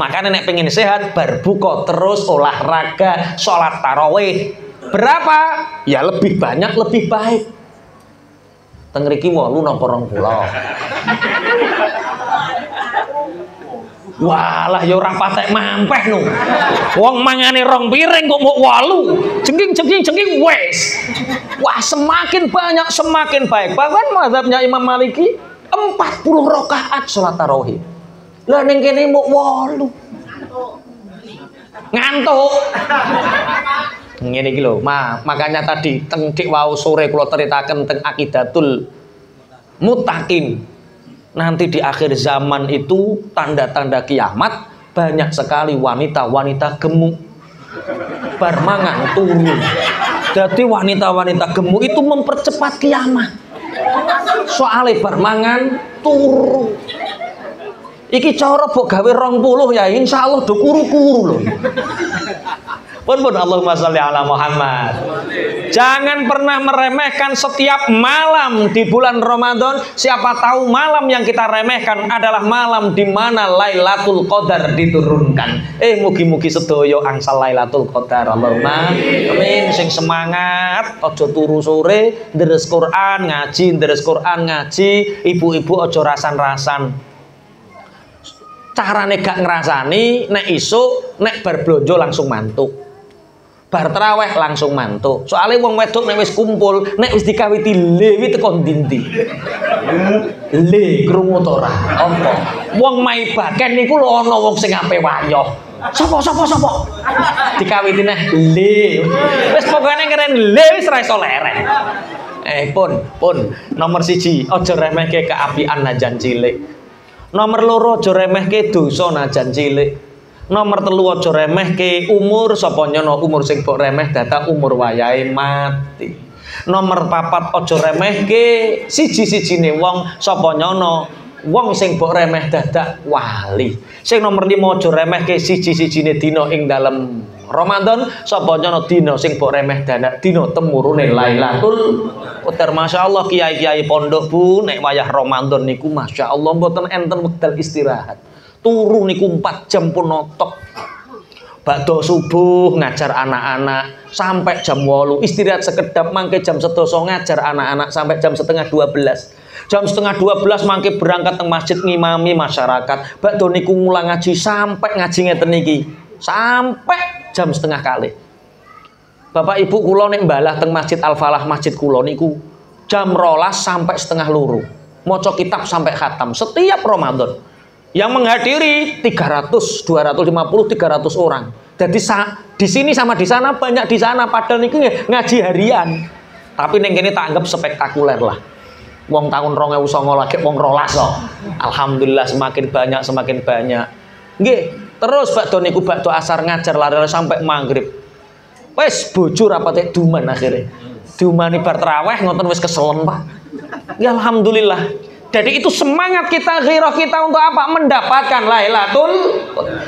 Makanya nek pengen sehat, berbuka terus, olahraga, sholat taraweh. Berapa? Ya lebih banyak lebih baik. Teng mriki 8 napa 20. Walah ya ora patek mampeh no. Wong mangane 2 piring kok mau 8. Jengking wes. Wah, semakin banyak semakin baik. Bahkan mazhabnya Imam Maliki 40 rakaat salat tarawih. Lah ning kene mau 8. Ngantuk. Ngene iki lho, makanya tadi teng dik wau sore kula ceritaken teng Aqidatul Muttaqin. Nanti di akhir zaman itu tanda-tanda kiamat, banyak sekali wanita-wanita gemuk barmangan turu. Jadi wanita-wanita gemuk itu mempercepat kiamat. Soale barmangan turu. Iki cara mbok gawe 20 ya insyaallah do kuru-kuru lho. Pun Allahumma sholli ala Muhammad. Jangan pernah meremehkan setiap malam di bulan Ramadan. Siapa tahu malam yang kita remehkan adalah malam di mana Lailatul Qadar diturunkan. Mugi-mugi sedaya angsal Lailatul Qadar. Allahumma amin. Sing semangat aja turu sore, deres Quran ngaji, ibu-ibu aja rasan-rasan. Carane gak ngrasani, nek isuk nek bar blonjo langsung mantuk. Bar taraweh langsung mantuk. Soalnya wong wedok nek wis kumpul, nek wis dikawiti lewi teko ndi-ndi. Le krungu to ora? Apa? Wong mai baken niku lho ana wong sing ape wayoh. Sopo? Dikawiti neh le. Wis pokoknya keren le wis ra iso leren. Pun nomor 1 aja remehke keapian najan cilik. Nomor 2 aja remehke dosa najan cilik. Nomor 3 aja remehke umur, sapa nyono umur sing mbok remeh data umur wayahe mati. Nomor 4 aja remehke siji-sijine wong, sapa nyono wong sing mbok remeh dadak wali. Sing nomor 5 aja remehke siji-sijine dina ing dalem Ramadan, sapa nyono dina sing mbok remeh dadak dina temurune Lailatul Qadar. Masyaallah kiai-kiai pondok Bu, nek wayah Ramadan niku masyaallah mboten enten wekdal istirahat. Turu niku 4 jam pun notok. Bakdo subuh ngajar anak-anak sampai jam 8, istirahat sekedap mangke jam 11 ngajar anak-anak sampai jam setengah 12. Jam setengah 12 mangke berangkat teng masjid ngimami masyarakat. Bakdo niku ngulang ngaji sampai ngaji ngeten niki. Sampai jam setengah kali. Bapak Ibu kula nek mbalah teng Masjid Al-Falah masjid kula niku jam 12 sampai setengah 2. Maca kitab sampai khatam setiap Ramadan. Yang menghadiri 300, 250, 300 orang. Jadi di sini sama di sana banyak di sana padahal niku ngaji harian. Tapi ning kene tak anggap spektakuler lah. Wong tahun 2009 lagi wong 12 kok. Alhamdulillah semakin banyak. Nggih, terus bakdo niku bakdo asar ngajar lari sampai maghrib. Wes bojo rapate duman akhirnya. Dumani bar tarawih ngoten wis keselen, Pak. Ya alhamdulillah. Jadi itu semangat kita, ghirah kita untuk apa? Mendapatkan Lailatul.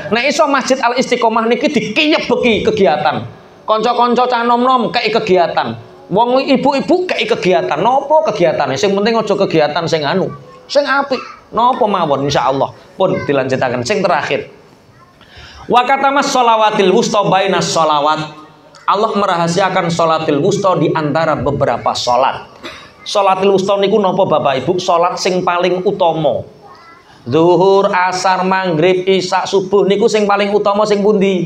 Nah iso Masjid Al Istiqomah niki dikiyebeki kegiatan. Konco-konco cah nom-nom kei kegiatan. Wong ibu-ibu kei kegiatan. Nopo kegiatane? Sing penting aja kegiatan sing anu, sing apik. Nopo mawon insyaallah. Pun dilanjutaken sing terakhir. Wa katamas sholawatil wusta bainas sholawat. Allah merahasiakan sholatil wusta di antara beberapa sholat. Sholatil wusta niku napa Bapak Ibu? Sholat sing paling utama. Zuhur, asar, maghrib, isya, subuh niku sing paling utama sing pundi?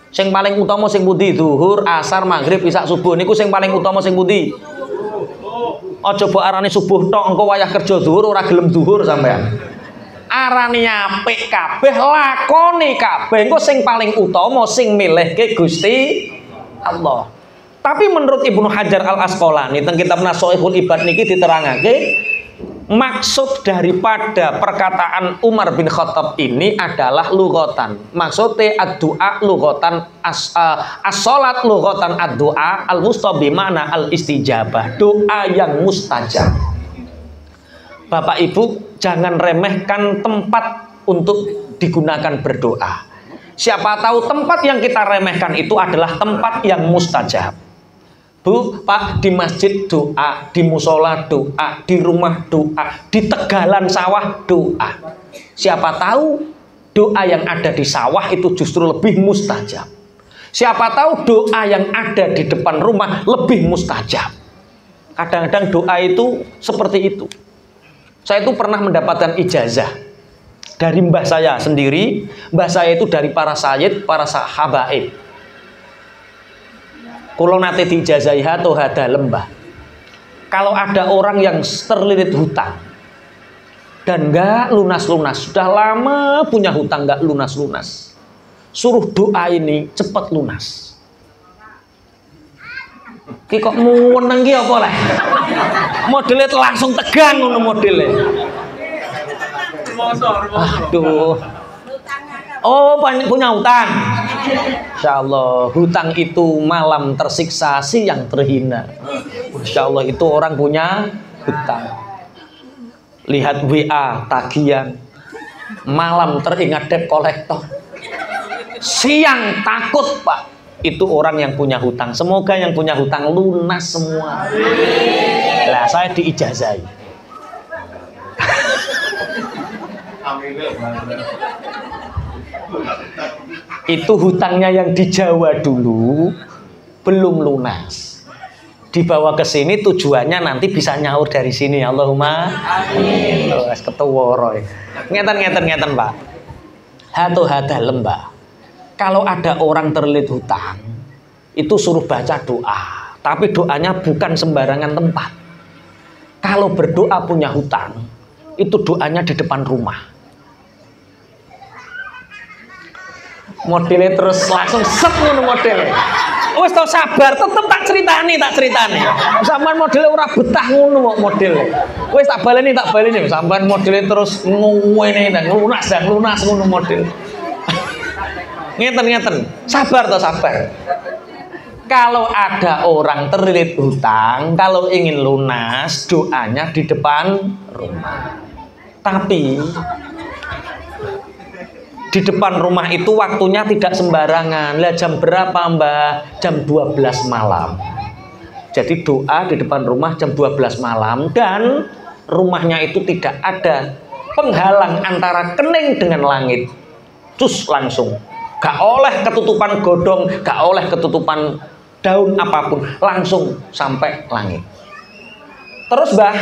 Sing paling utama sing pundi? Zuhur, asar, maghrib, isya, subuh niku sing paling utama sing pundi? Aja mbok arani subuh tok engko wayah kerja zuhur ora gelem zuhur sampean. Arani apik kabeh, lakoni kabeh. Engko sing paling utama sing milihke Gusti Allah. Tapi menurut Ibnu Hajar Al-Asqalani teng kitab Nashaikhul Ibad niki diterangake maksud daripada perkataan Umar bin Khattab ini adalah lughatan. Maksudnya ad-du'a lughatan as-salat lughatan ad-du'a al-wusta bi ma'na al-istijabah, doa yang mustajab. Bapak Ibu jangan remehkan tempat untuk digunakan berdoa. Siapa tahu tempat yang kita remehkan itu adalah tempat yang mustajab. Bu, Pak, di masjid doa, di musola doa, di rumah doa, di tegalan sawah doa. Siapa tahu doa yang ada di sawah itu justru lebih mustajab. Siapa tahu doa yang ada di depan rumah lebih mustajab. Kadang-kadang doa itu seperti itu. Saya itu pernah mendapatkan ijazah dari mbah saya sendiri. Mbah saya itu dari para sayyid, para habaib. Kulo nate diijazahi atau hada lembah. Kalau ada orang yang terlilit hutang dan nggak lunas-lunas, sudah lama punya hutang nggak lunas-lunas, suruh doa ini cepat lunas. Ki kok meneng ki apa lah? Modelnya langsung tegang ngono modelnya. Aduh. Oh, punya hutang. Insya Allah, hutang itu malam tersiksa, siang terhina. Insya Allah itu orang punya hutang. Lihat WA tagihan, malam teringat debt collector, siang takut Pak. Itu orang yang punya hutang. Semoga yang punya hutang lunas semua. Lah saya diijazahi. Itu hutangnya yang di Jawa dulu belum lunas. Dibawa ke sini tujuannya nanti bisa nyaur dari sini. Allahumma amin. Terus ketuworo. Ngeten Pak. Hada lembah. Kalau ada orang terlilit hutang, itu suruh baca doa. Tapi doanya bukan sembarangan tempat. Kalau berdoa punya hutang, itu doanya di depan rumah. Modelnya terus langsung set ngono modelnya. Wes tau sabar, tetep tak ceritani. Sampean modelnya ora betah ngono kok modelnya. Wes tak baleni. Sampean modelnya terus ngene dan lunas ngono model. Ngeten. Sabar. Kalau ada orang terlilit hutang, kalau ingin lunas, doanya di depan rumah. Tapi di depan rumah itu waktunya tidak sembarangan. Lah jam berapa Mbah? Jam 12 malam. Jadi doa di depan rumah jam 12 malam dan rumahnya itu tidak ada penghalang antara kening dengan langit. Cus langsung. Gak oleh ketutupan godong, gak oleh ketutupan daun apapun, langsung sampai langit. Terus Mbah,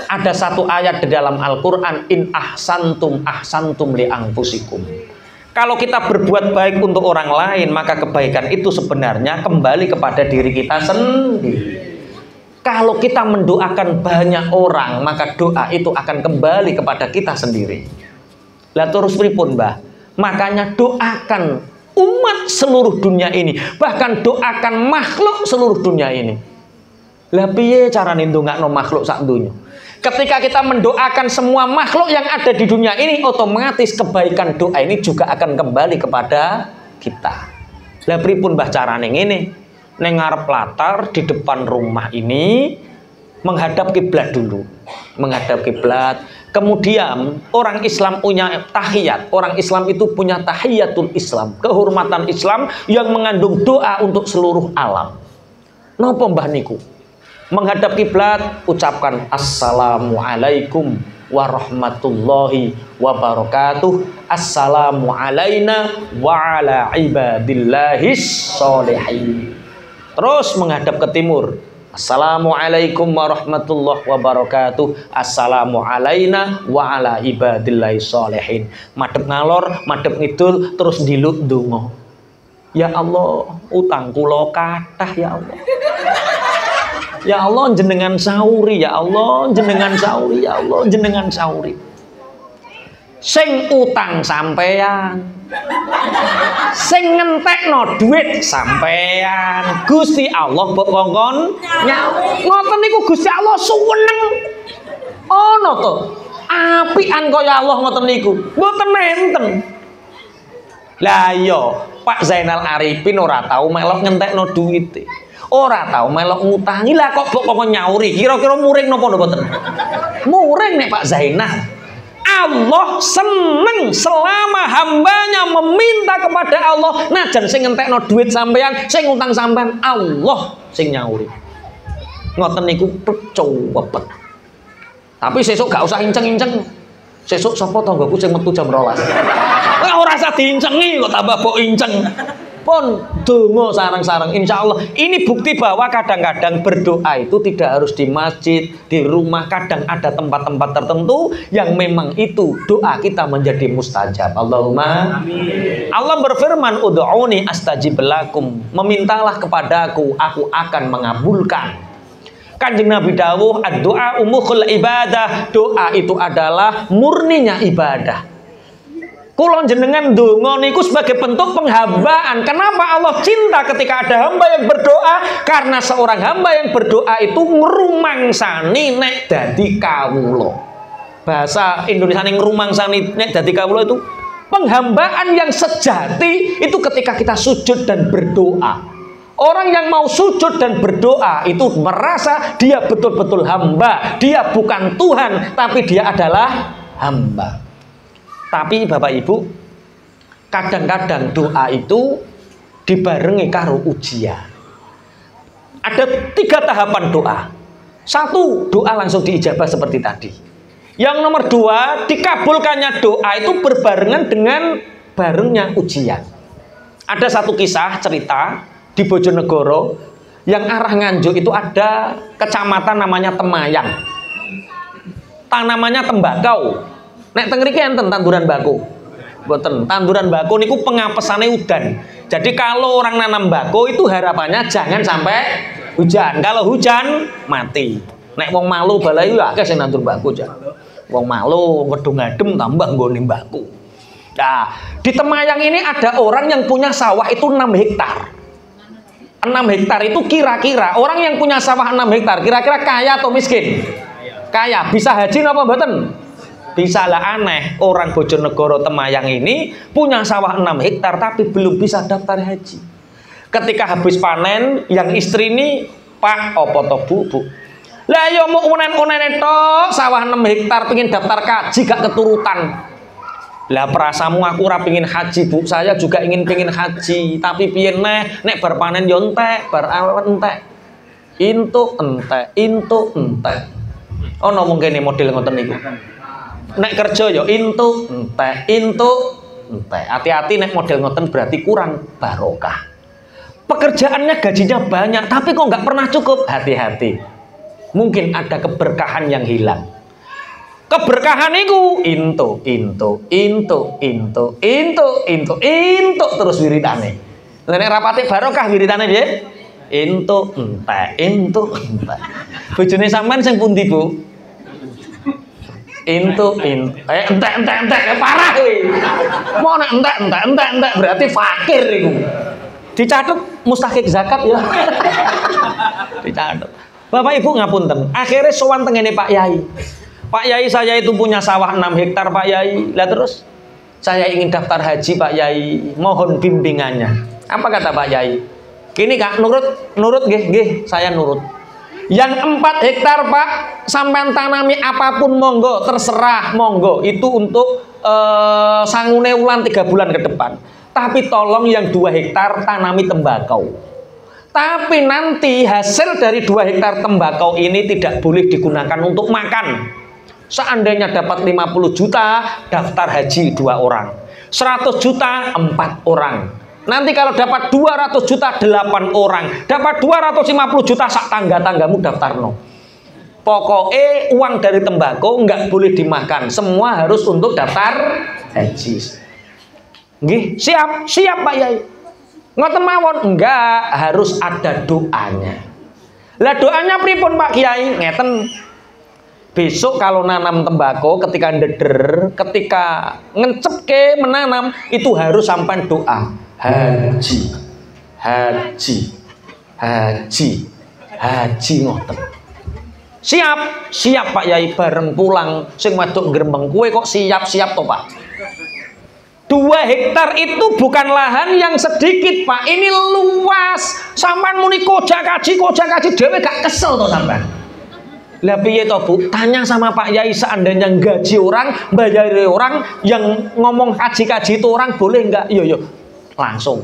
ada satu ayat di dalam Al-Quran, in ahsantum li anfusikum. Kalau kita berbuat baik untuk orang lain, maka kebaikan itu sebenarnya kembali kepada diri kita sendiri. Kalau kita mendoakan banyak orang, maka doa itu akan kembali kepada kita sendiri. Lah terus pripun Mbah? Makanya doakan umat seluruh dunia ini, bahkan doakan makhluk seluruh dunia ini. Lah piye carane ndongakno makhluk sak donya? Ketika kita mendoakan semua makhluk yang ada di dunia ini, otomatis kebaikan doa ini juga akan kembali kepada kita. Lah pripun Mbah carane ngene? Neng ngarep latar di depan rumah ini menghadap kiblat dulu. Menghadap kiblat. Kemudian orang Islam punya tahiyat. Orang Islam itu punya tahiyatul Islam, kehormatan Islam yang mengandung doa untuk seluruh alam. Napa Mbah niku? Menghadap kiblat, ucapkan assalamualaikum warahmatullahi wabarakatuh. Assalamu alaina wa ala ibadillahis sholihin. Terus menghadap ke timur. Assalamualaikum warahmatullahi wabarakatuh. Assalamu alaina wa ala ibadillahis sholihin. Madhep ngalor, madhep ngidul, terus ndiluk ndonga. Ya Allah, utang kula kathah ya Allah. Ya Allah jenengan sauri, ya Allah jenengan sauri, ya Allah jenengan sauri. Sing utang sampean, sing ngentekno duit sampean. Gusti Allah mbok kongkon ngoten niku Gusti Allah suweneng. Ono to apian kaya Allah ngoten niku. Mboten nenten. Lah iya, Pak Zainal Arifin ora tau melok ngentekno duwite. Ora tau melok ngutangi, lah kok nyauri. Kira-kira muring napa mboten? Muring nek Pak Zainal. Allah seneng selama hambanya meminta kepada Allah, najan sing ngentekno duit sampean, sing utang sampean, Allah sing nyauri. Ngoten niku cuwepet. Tapi sesuk gak usah inceng-inceng. Sesuk sapa tanggoku sing metu jam 12. Ora usah diincengi kok tambah mbok inceng. Pun donga sareng-sareng, insya Allah. Ini bukti bahwa kadang-kadang berdoa itu tidak harus di masjid, di rumah. Kadang ada tempat-tempat tertentu yang memang itu doa kita menjadi mustajab. Allahumma amin. Allah berfirman, ud'uni astajib lakum, memintalah kepadaku, aku akan mengabulkan. Kanjeng Nabi dawuh, ad-du'a umukhul ibadah, doa itu adalah murninya ibadah. Kula jenengan donga niku sebagai bentuk penghambaan. Kenapa Allah cinta ketika ada hamba yang berdoa? Karena seorang hamba yang berdoa itu ngrumangsani nek dadi kawula. Bahasa Indonesia ning ngrumangsani nek dadi kawula itu penghambaan yang sejati itu ketika kita sujud dan berdoa. Orang yang mau sujud dan berdoa itu merasa dia betul-betul hamba. Dia bukan Tuhan, tapi dia adalah hamba. Tapi Bapak Ibu, kadang-kadang doa itu dibarengi karo ujian. Ada 3 tahapan doa. 1, doa langsung diijabah seperti tadi. Yang nomor 2, dikabulkannya doa itu berbarengan dengan barengnya ujian. Ada satu kisah cerita di Bojonegoro yang arah Nganjuk itu ada kecamatan namanya Temayang. Tanamannya tembakau. Nek teng mriki enten tanduran bako. Mboten, tanduran bako niku pengapesane udan. Jadi kalau orang nanam bako itu harapannya jangan sampai hujan. Kalau hujan mati. Nek wong malu balai ya akeh sing nandur bako jan. Wong malu ngedung ngadem tambah nggone bako. Nah, di Temayang ini ada orang yang punya sawah itu 6 hektar. 6 hektar itu kira-kira orang yang punya sawah 6 hektar kira-kira kaya atau miskin? Kaya. Bisa haji napa mboten? Bisa lah, aneh orang Bojonegoro Temayang ini punya sawah 6 hektar tapi belum bisa daftar haji. Ketika habis panen, yang istri ini, Pak, opo to bu? Lah yo mau unen-unen tok, sawah 6 hektar pengen daftar haji gak keturutan. Lah perasamu aku ora pengen haji bu, saya juga pengen haji, tapi piye nek bar panen yo entek, bar awan entek. Intuk entek. Ono mungkin model ngoten niku. Nek kerja ya intuk entek. Hati-hati nek model ngoten berarti kurang barokah. Pekerjaannya gajinya banyak tapi kok nggak pernah cukup. Hati-hati. Mungkin ada keberkahan yang hilang. Keberkahan itu intuk terus wiritane. Nek rapate barokah wiritane piye? Intuk entek. Bojone sampean sing pundi, Bu? Entek parah kuwi. Mau nek entek berarti fakir iku. Dicatet mustahik zakat ya. Dicatet. Bapak Ibu ngapunten, akhirnya sowan tengene Pak Yai. Pak Yai, saya itu punya sawah 6 hektar Pak Yai. Lah terus saya ingin daftar haji Pak Yai, mohon bimbingannya. Apa kata Pak Yai? Gini Kak, nurut nggih, saya nurut. Yang 4 hektar Pak, sampean tanami apapun monggo, terserah monggo. Itu untuk sangune wulan 3 bulan ke depan. Tapi tolong yang 2 hektar tanami tembakau. Tapi nanti hasil dari 2 hektar tembakau ini tidak boleh digunakan untuk makan. Seandainya dapat 50 juta, daftar haji 2 orang. 100 juta, 4 orang. Nanti kalau dapat 200 juta 8 orang, dapat 250 juta sak tangga-tanggamu daftarno. Pokoknya uang dari tembakau nggak boleh dimakan, semua harus untuk daftar haji. Nggih, siap Pak Yai. Ngoten mawon, enggak, harus ada doanya. Lah doanya pripun Pak Kiai? Ngeten. Besok kalau nanam tembakau, ketika ndeder, ketika ngecepke menanam, itu harus sampai doa. Haji ngoten. Siap Pak Yai, bareng pulang sing wedok grembeng kowe kok siap to Pak. 2 hektar itu bukan lahan yang sedikit Pak, ini luas. Sampean muni kojak kaji dhewe gak kesel to sampean. Lah piye to Bu? Tanya sama Pak Yai, seandainya gaji orang, bayari orang, yang ngomong kaji-kaji itu orang boleh enggak? Iya. Langsung.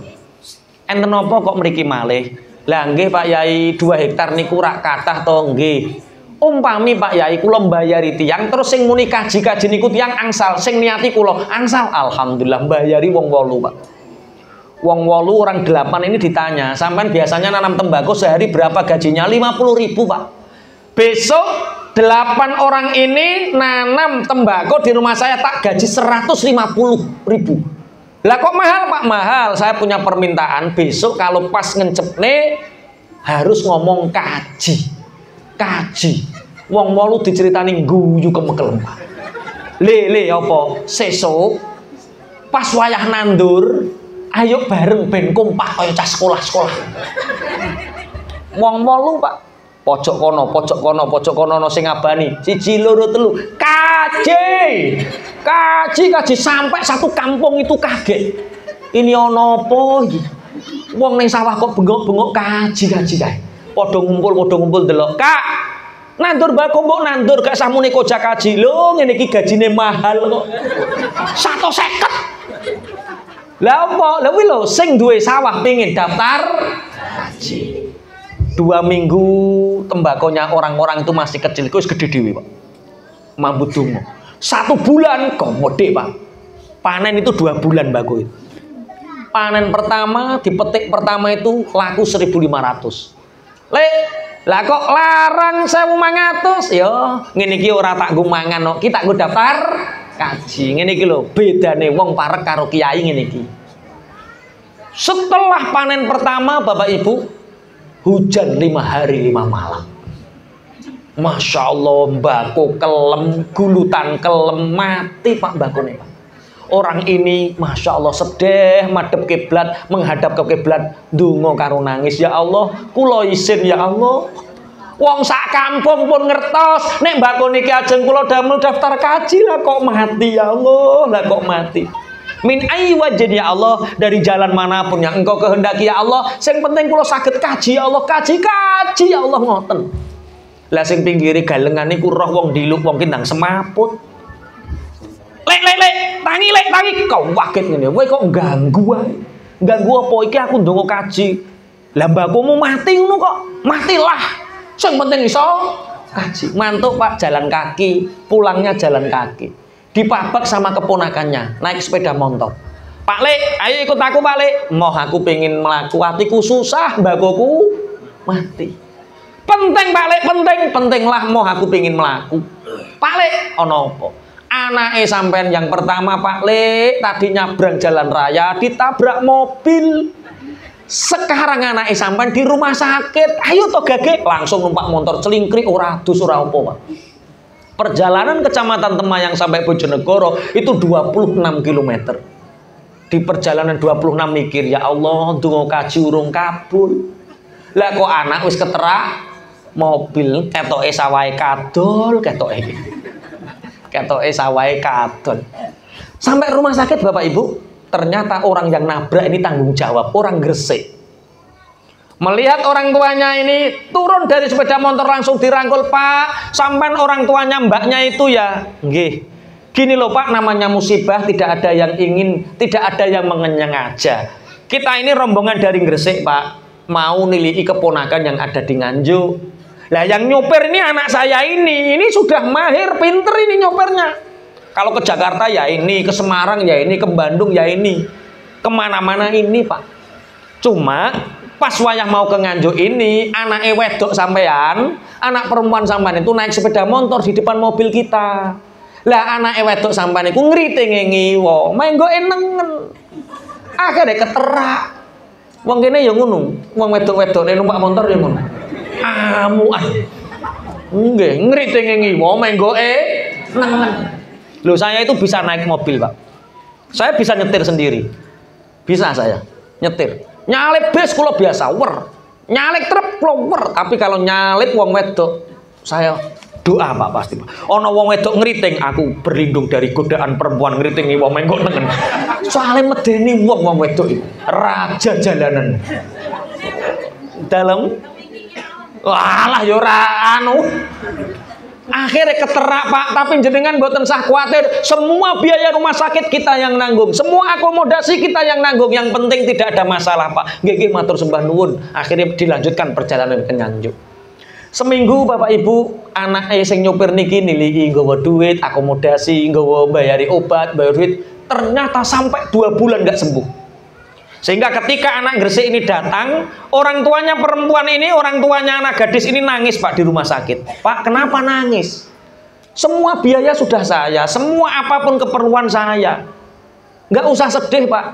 Enten napa kok mriki malih? Lah nggih Pak Yai, 2 hektar niku rak kathah to nggih. Umpami Pak Yai kula mbayari tiyang terus sing muni kaji-kaji niku tiyang angsal, sing niati kula angsal, alhamdulillah mbayari wong 8 Pak. Wong 8 orang 8 ini ditanya, sampean biasanya nanam tembakau sehari berapa gajinya? 50.000 Pak. Besok 8 orang ini nanam tembakau di rumah saya tak gaji 150.000. Lah kok mahal Pak? Mahal. Saya punya permintaan besok kalau pas ngencepne harus ngomong kaji. Wong 8 diceritani guyu kemekel Pak. Le apa? Sesuk pas wayah nandur, ayo bareng ben kompak kaya cah sekolah-sekolah. Wong 8 Pak. Pojok kono no sing ngabani. 1, 2, 3. Kaji sampai satu kampung itu kaget. Ini ono apa iki? Wong ning sawah kok bengok-bengok kaji kae. Padha ngumpul delok. Kak, nandur bako mbok nandur gak samune koja kaji. Lho ngene iki gajine mahal kok. 150. Lah apa? Lah kuwi lho sing duwe sawah pengin daftar kaji. 2 minggu tembakonya orang-orang itu masih kecil, itu gede dewi Pak. Mambut dungo. 1 bulan gede Pak. Panen itu 2 bulan bagus. Panen pertama, dipetik pertama itu laku 1.500. Lah kok larang 1.500? Yo, ngene iki ora tak nggo mangan kok. Ki tak nggo daftar kaji. Ngene iki lho, bedane wong parek karo kiai ngene iki. Setelah panen pertama Bapak Ibu, hujan 5 hari 5 malam. Masya Allah, mbako kelem, gulutan kelem, mati Pak mbakone Pak. Orang ini Masya Allah sedih, madhep kiblat, menghadap ke kiblat, ndonga karo nangis, ya Allah, kula isin ya Allah. Wong sak kampung pun ngertos, nek mbakone iki ajeng kula damel daftar kaji lah kok mati ya Allah, lah kok mati. Min ayyi wajhin ya Allah, dari jalan manapun yang engkau kehendaki ya Allah, sing penting kula saged kaji ya Allah, kaji ya Allah ngoten. Lah sing pinggire galengan niku roh wong diluk wong ki ndang semaput. Lek tangi kau waket ngene. Kowe kok ganggu ae. Ganggu apa iki aku ndonga kaji. Lah mbakmu mati ngono kok. Matilah. Sing penting iso kaji. Mantuk Pak, jalan kaki, pulangnya jalan kaki. Dipabak sama keponakannya, naik sepeda motor. Pak Lek, ayo ikut aku Pak Lek. Moh aku pengen melaku, hatiku susah, mbagoku mati. Penting Pak Lek, penting lah moh aku pengen melaku. Pak Lek, ono apa? Anake sampean yang pertama Pak Lek tadi nyabrang jalan raya ditabrak mobil. Sekarang anake sampean di rumah sakit. Ayo to gage, langsung numpak motor celingkrik ora dus ora apa Pak. Perjalanan kecamatan Temayang sampai Bojonegoro itu 26 km. Di perjalanan 26 mikir, ya Allah, ndonga kaji urung kabul. Lah kok anak wis keterak mobil, ketoke sawahe kadol, ketoke sawahe kadol. Sampai rumah sakit Bapak Ibu, ternyata orang yang nabrak ini tanggung jawab, orang Gresik. Melihat orang tuanya ini turun dari sepeda motor langsung dirangkul, Pak, sampean orang tuanya mbaknya itu ya, nggih. Gini loh Pak, namanya musibah, tidak ada yang mengenyang aja. Kita ini rombongan dari Gresik Pak, mau nilai keponakan yang ada di Nganjuk. Lah yang nyopir ini anak saya ini sudah mahir, pinter ini nyopirnya. Kalau ke Jakarta ya ini, ke Semarang ya ini, ke Bandung ya ini, kemana-mana ini Pak. Cuma pas wayah mau ke Nganjuk ini, anak wedok sampean, anak perempuan sampean itu naik sepeda motor di depan mobil kita. Lah anak wedok sampean iku ngriting ngiwo, menggo enengen. Akhirnya keterak. Wong kene ya ngono, wong wedok-wedok numpak motor ya ngono. Amuan. Nggih, ngriting ngiwo, menggo enengen. Loh saya itu bisa naik mobil Pak. Saya bisa nyetir sendiri. Bisa saya nyetir. Nyalip bis kula biasa wer. Nyalip truk kula wer, tapi kalau nyalip wong wedok saya doa Pak pasti Pak. Ana wong wedok ngriting, aku berlindung dari godaan perempuan ngriting wong mengko nengen. Soale medeni wong wedok itu raja jalanan. Dalam walah ya ora anu. Akhirnya keterak Pak, tapi jenengan mboten usah khawatir, semua biaya rumah sakit kita yang nanggung, semua akomodasi kita yang nanggung, yang penting tidak ada masalah Pak. Nggih matur sembah nuwun. Akhirnya dilanjutkan perjalanan ke Nganjuk. Seminggu Bapak Ibu, anak sing nyopir niki nilai nggawa duit, akomodasi, nggawa bayari obat, bayar duit, ternyata sampai 2 bulan nggak sembuh. Sehingga ketika anak Gresik ini datang, orang tuanya perempuan ini, orang tuanya anak gadis ini nangis Pak di rumah sakit. Pak, kenapa nangis? Semua biaya sudah saya, semua apapun keperluan saya. Nggak usah sedih Pak.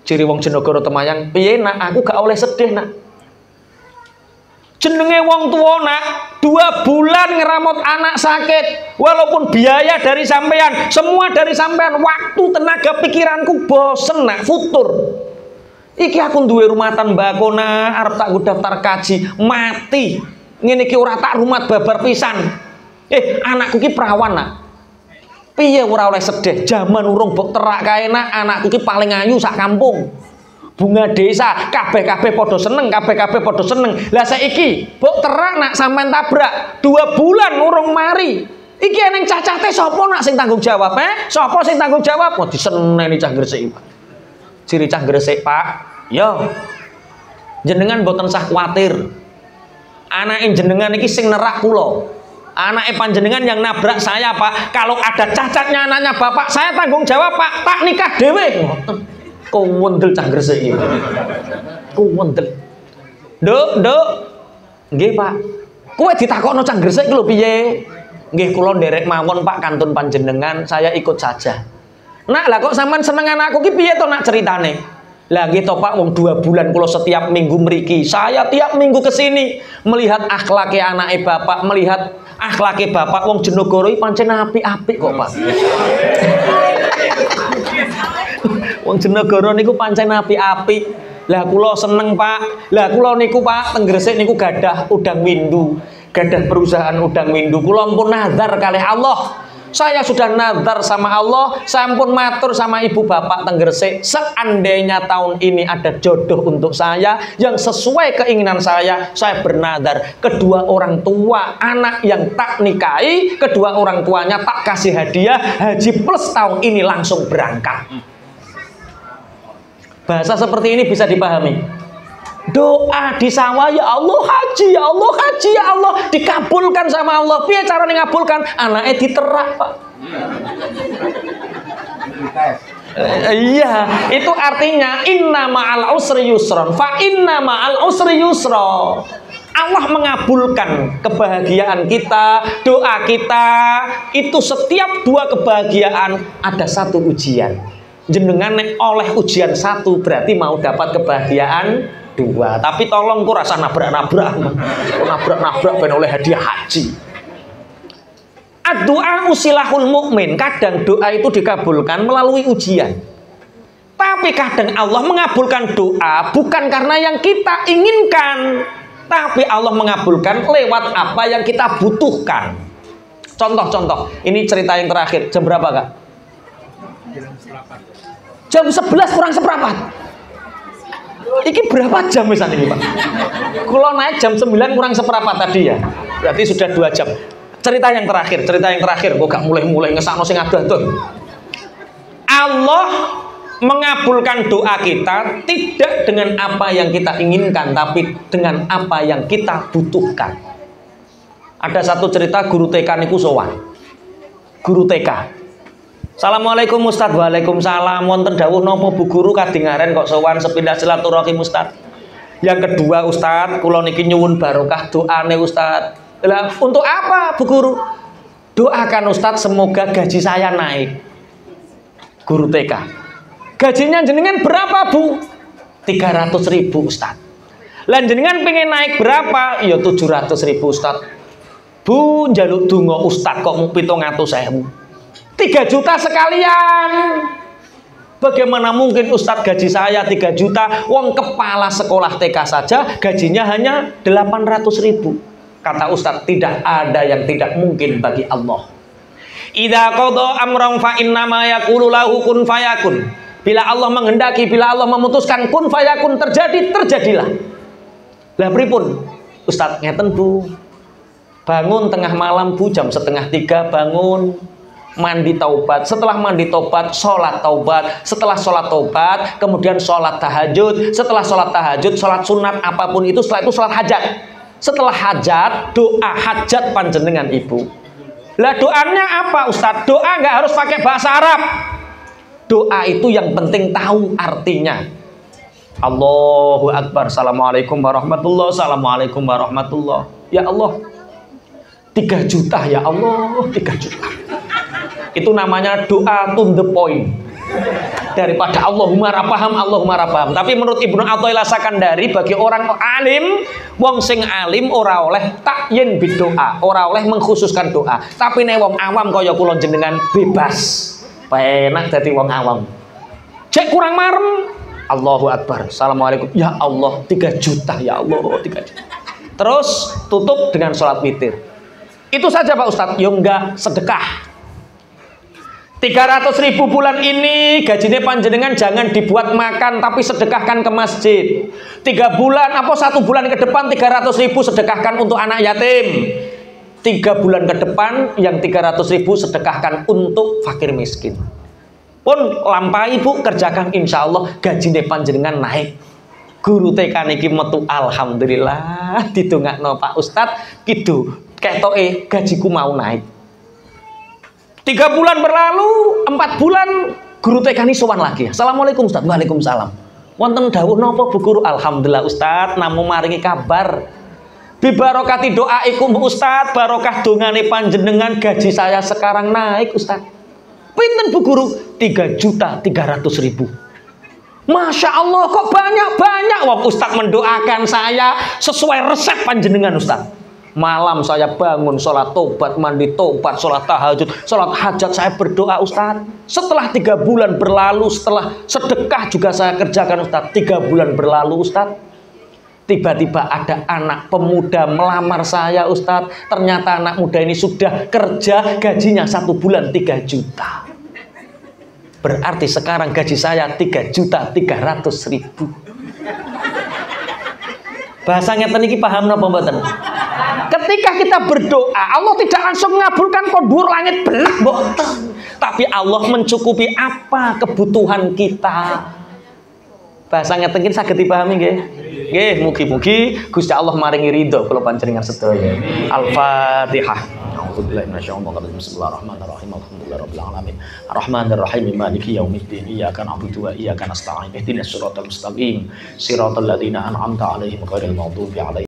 Ciri wong Jenegoro Temayang, piye nak, aku gak oleh sedih nak. Jenenge wong tua nak, 2 bulan ngeramot anak sakit, walaupun biaya dari sampean, semua dari sampean, waktu, tenaga, pikiranku bosen nak, futur. Iki aku duwe rumatan mbako nak, arep tak daftar kaji, mati. Ngene iki ora tak rumat babar pisan. Anakku ki perawan nak. Piye ora oleh sedih, jaman urung mbok terak kae nak, anakku ki paling ayu sak kampung. Bunga desa, kabeh-kabeh padha seneng, kabeh-kabeh padha seneng. Lah saiki, mbok terak nak sampean tabrak, 2 bulan urung mari. Iki eneng cacate sapa nak sing tanggung jawab? Sapa sing tanggung jawab? Kok diseneni cah Gresik, Pak. Ciri cah Gresik, Pak. Yo. Jenengan mboten usah kuwatir. Anake jenengan iki sing nerak kula. Anake panjenengan yang nabrak saya, Pak. Kalau ada cacatnya anaknya Bapak, saya tanggung jawab, Pak. Tak nikah dhewe. Ngoten. Kuwendel cah Gresik iki. Kuwendel. Nduk. Nggih, Pak. Kowe ditakokno cah Gresik lho piye? Nggih, kula nderek mawon, Pak, kantun panjenengan, saya ikut saja. Nak, lah kok sampean seneng anakku ki piye to nak ceritane? Lah nggih to Pak, wong 2 bulan kula setiap minggu mriki. Saya tiap minggu kesini melihat akhlake anake Bapak, melihat akhlake Bapak wong Jenegoro iki pancen apik-apik kok, Pak. Wong Jenegoro niku pancen apik-apik. Lah kula seneng, Pak. Lah kula niku Pak teng Gresik niku gadah udang windu, gadah perusahaan udang windu. Kula pun nazar kalih Allah. Saya sudah nazar sama Allah, saya pun matur sama ibu bapak teng Gresik, seandainya tahun ini ada jodoh untuk saya yang sesuai keinginan saya bernazar kedua orang tua anak yang tak nikahi, kedua orang tuanya tak kasih hadiah haji plus tahun ini langsung berangkat. Bahasa seperti ini bisa dipahami. Doa di sawah, ya Allah haji, ya Allah haji, ya Allah dikabulkan sama Allah. Piye cara ngabulkan? Anaknya diterak, Pak. Iya, itu artinya inna ma'al usri yusron, fa inna ma'al usri yusra. Allah mengabulkan kebahagiaan kita, doa kita. Itu setiap 2 kebahagiaan ada 1 ujian. Jenengan oleh ujian 1 berarti mau dapat kebahagiaan 2. Tapi tolong ku rasa nabrak-nabrak ben oleh hadiah haji. Doa usilahul mukmin. Kadang doa itu dikabulkan melalui ujian. Tapi kadang Allah mengabulkan doa bukan karena yang kita inginkan, tapi Allah mengabulkan lewat apa yang kita butuhkan. Contoh-contoh. Ini cerita yang terakhir. Jam berapa, Kak? Jam 11 kurang seperempat. Iki berapa jam misalnya ini, Pak? Kalau naik jam 9 kurang seperempat tadi ya. Berarti sudah 2 jam. Cerita yang terakhir. Kok gak mulai-mulai ngesakno sing adoh-adoh. Allah mengabulkan doa kita tidak dengan apa yang kita inginkan, tapi dengan apa yang kita butuhkan. Ada satu cerita guru TK niku sowan. Guru TK. Assalamualaikum Ustaz. Waalaikumsalam. Wonten dawuh napa Bu Guru kadingaren kok sowan sepindah silaturahim Ustaz? Yang kedua Ustaz, kula niki nyuwun barokah doane Ustaz. Lah untuk apa Bu Guru? Doakan Ustaz semoga gaji saya naik. Guru TK. Gajinya jenengan berapa Bu? 300.000 Ustaz. Lah jenengan pengen naik berapa? Ya 700.000 Ustaz. Bu njaluk donga Ustaz kok mung 700.000. 3 juta sekalian. Bagaimana mungkin Ustadz gaji saya 3 juta? Wong kepala sekolah TK saja gajinya hanya 800.000. Kata Ustadz, tidak ada yang tidak mungkin bagi Allah. Idza qada amran fa innama yaqulu lahu kun fayakun. Bila Allah menghendaki, bila Allah memutuskan kun fayakun terjadi, terjadilah. Lah pripun? Ustadz ngeten Bu. Bangun tengah malam Bu, jam 2:30 bangun, mandi taubat. Setelah mandi taubat, sholat taubat. Setelah sholat taubat, kemudian sholat tahajud. Setelah sholat tahajud, sholat sunat apapun itu. Setelah itu sholat hajat. Setelah hajat, doa hajat panjenengan ibu. Lah doanya apa Ustadz? Doa nggak harus pakai bahasa Arab. Doa itu yang penting tahu artinya. Allahu Akbar, Assalamualaikum warahmatullah, Assalamualaikum warahmatullah. Ya Allah, 3 juta ya Allah, 3 juta. Itu namanya doa to the point. Daripada Allahumma rapaham, Allahumma rapaham. Tapi menurut Ibnu Athaillah Sakandari, bagi orang alim, wong sing alim ora oleh takyin bidoa, ora oleh mengkhususkan doa. Tapi nek wong awam kaya kula jenengan bebas. Penak dadi wong awam. Cek kurang marem, Allahu Akbar, Assalamualaikum. Ya Allah, 3 juta ya Allah, 3 juta. Terus tutup dengan sholat witir. Itu saja Pak Ustadz. Ya enggak, sedekah. 300.000 bulan ini gajinya panjenengan jangan dibuat makan, tapi sedekahkan ke masjid. 3 bulan apa 1 bulan ke depan 300.000 sedekahkan untuk anak yatim. 3 bulan ke depan yang 300.000 sedekahkan untuk fakir miskin. Pun lampahi Bu, kerjakan, insya Allah gajinya panjenengan naik. Guru TK niki metu alhamdulillah ditungakno Pak Ustadz gitu. Ketoke gajiku mau naik. 3 bulan berlalu, 4 bulan guru TK ini sowan lagi. Assalamualaikum Ustadz. Waalaikumsalam. Wonten dawuh napa Bu Guru? Alhamdulillah Ustadz, namung maringi kabar. Bibarokati doaikum Ustadz, barokah dongane panjenengan gaji saya sekarang naik Ustadz. Pinten Bu Guru? 3.300.000. Masya Allah, kok banyak-banyak. Wong Ustadz mendoakan saya sesuai resep panjenengan Ustadz. Malam saya bangun, sholat tobat, mandi tobat, sholat tahajud, sholat hajat, saya berdoa Ustadz. Setelah 3 bulan berlalu, setelah sedekah juga saya kerjakan Ustadz. 3 bulan berlalu Ustadz, tiba-tiba ada anak pemuda melamar saya Ustadz. Ternyata anak muda ini sudah kerja, gajinya 1 bulan 3 juta. Berarti sekarang gaji saya 3.300.000. Bahasanya teniki paham napa mboten? Ketika kita berdoa, Allah tidak langsung mengabulkan kondur langit belah mboten. Tapi Allah mencukupi apa kebutuhan kita. Bahasanya teniki saged dipahami nggih? Nggih, mugi-mugi Gusti Allah maringi ridho kula panjenengan sedaya. Al-Fatihah. Bismillahirrahmanirrahim. Alhamdulillahirabbil alamin. Arrahmanirrahim. Maliki yaumiddin. Iyyaka na'budu wa iyyaka nasta'in. Ihdinas siratal mustaqim. Siratal ladzina an'amta 'alaihim ghairil maghdubi 'alaihim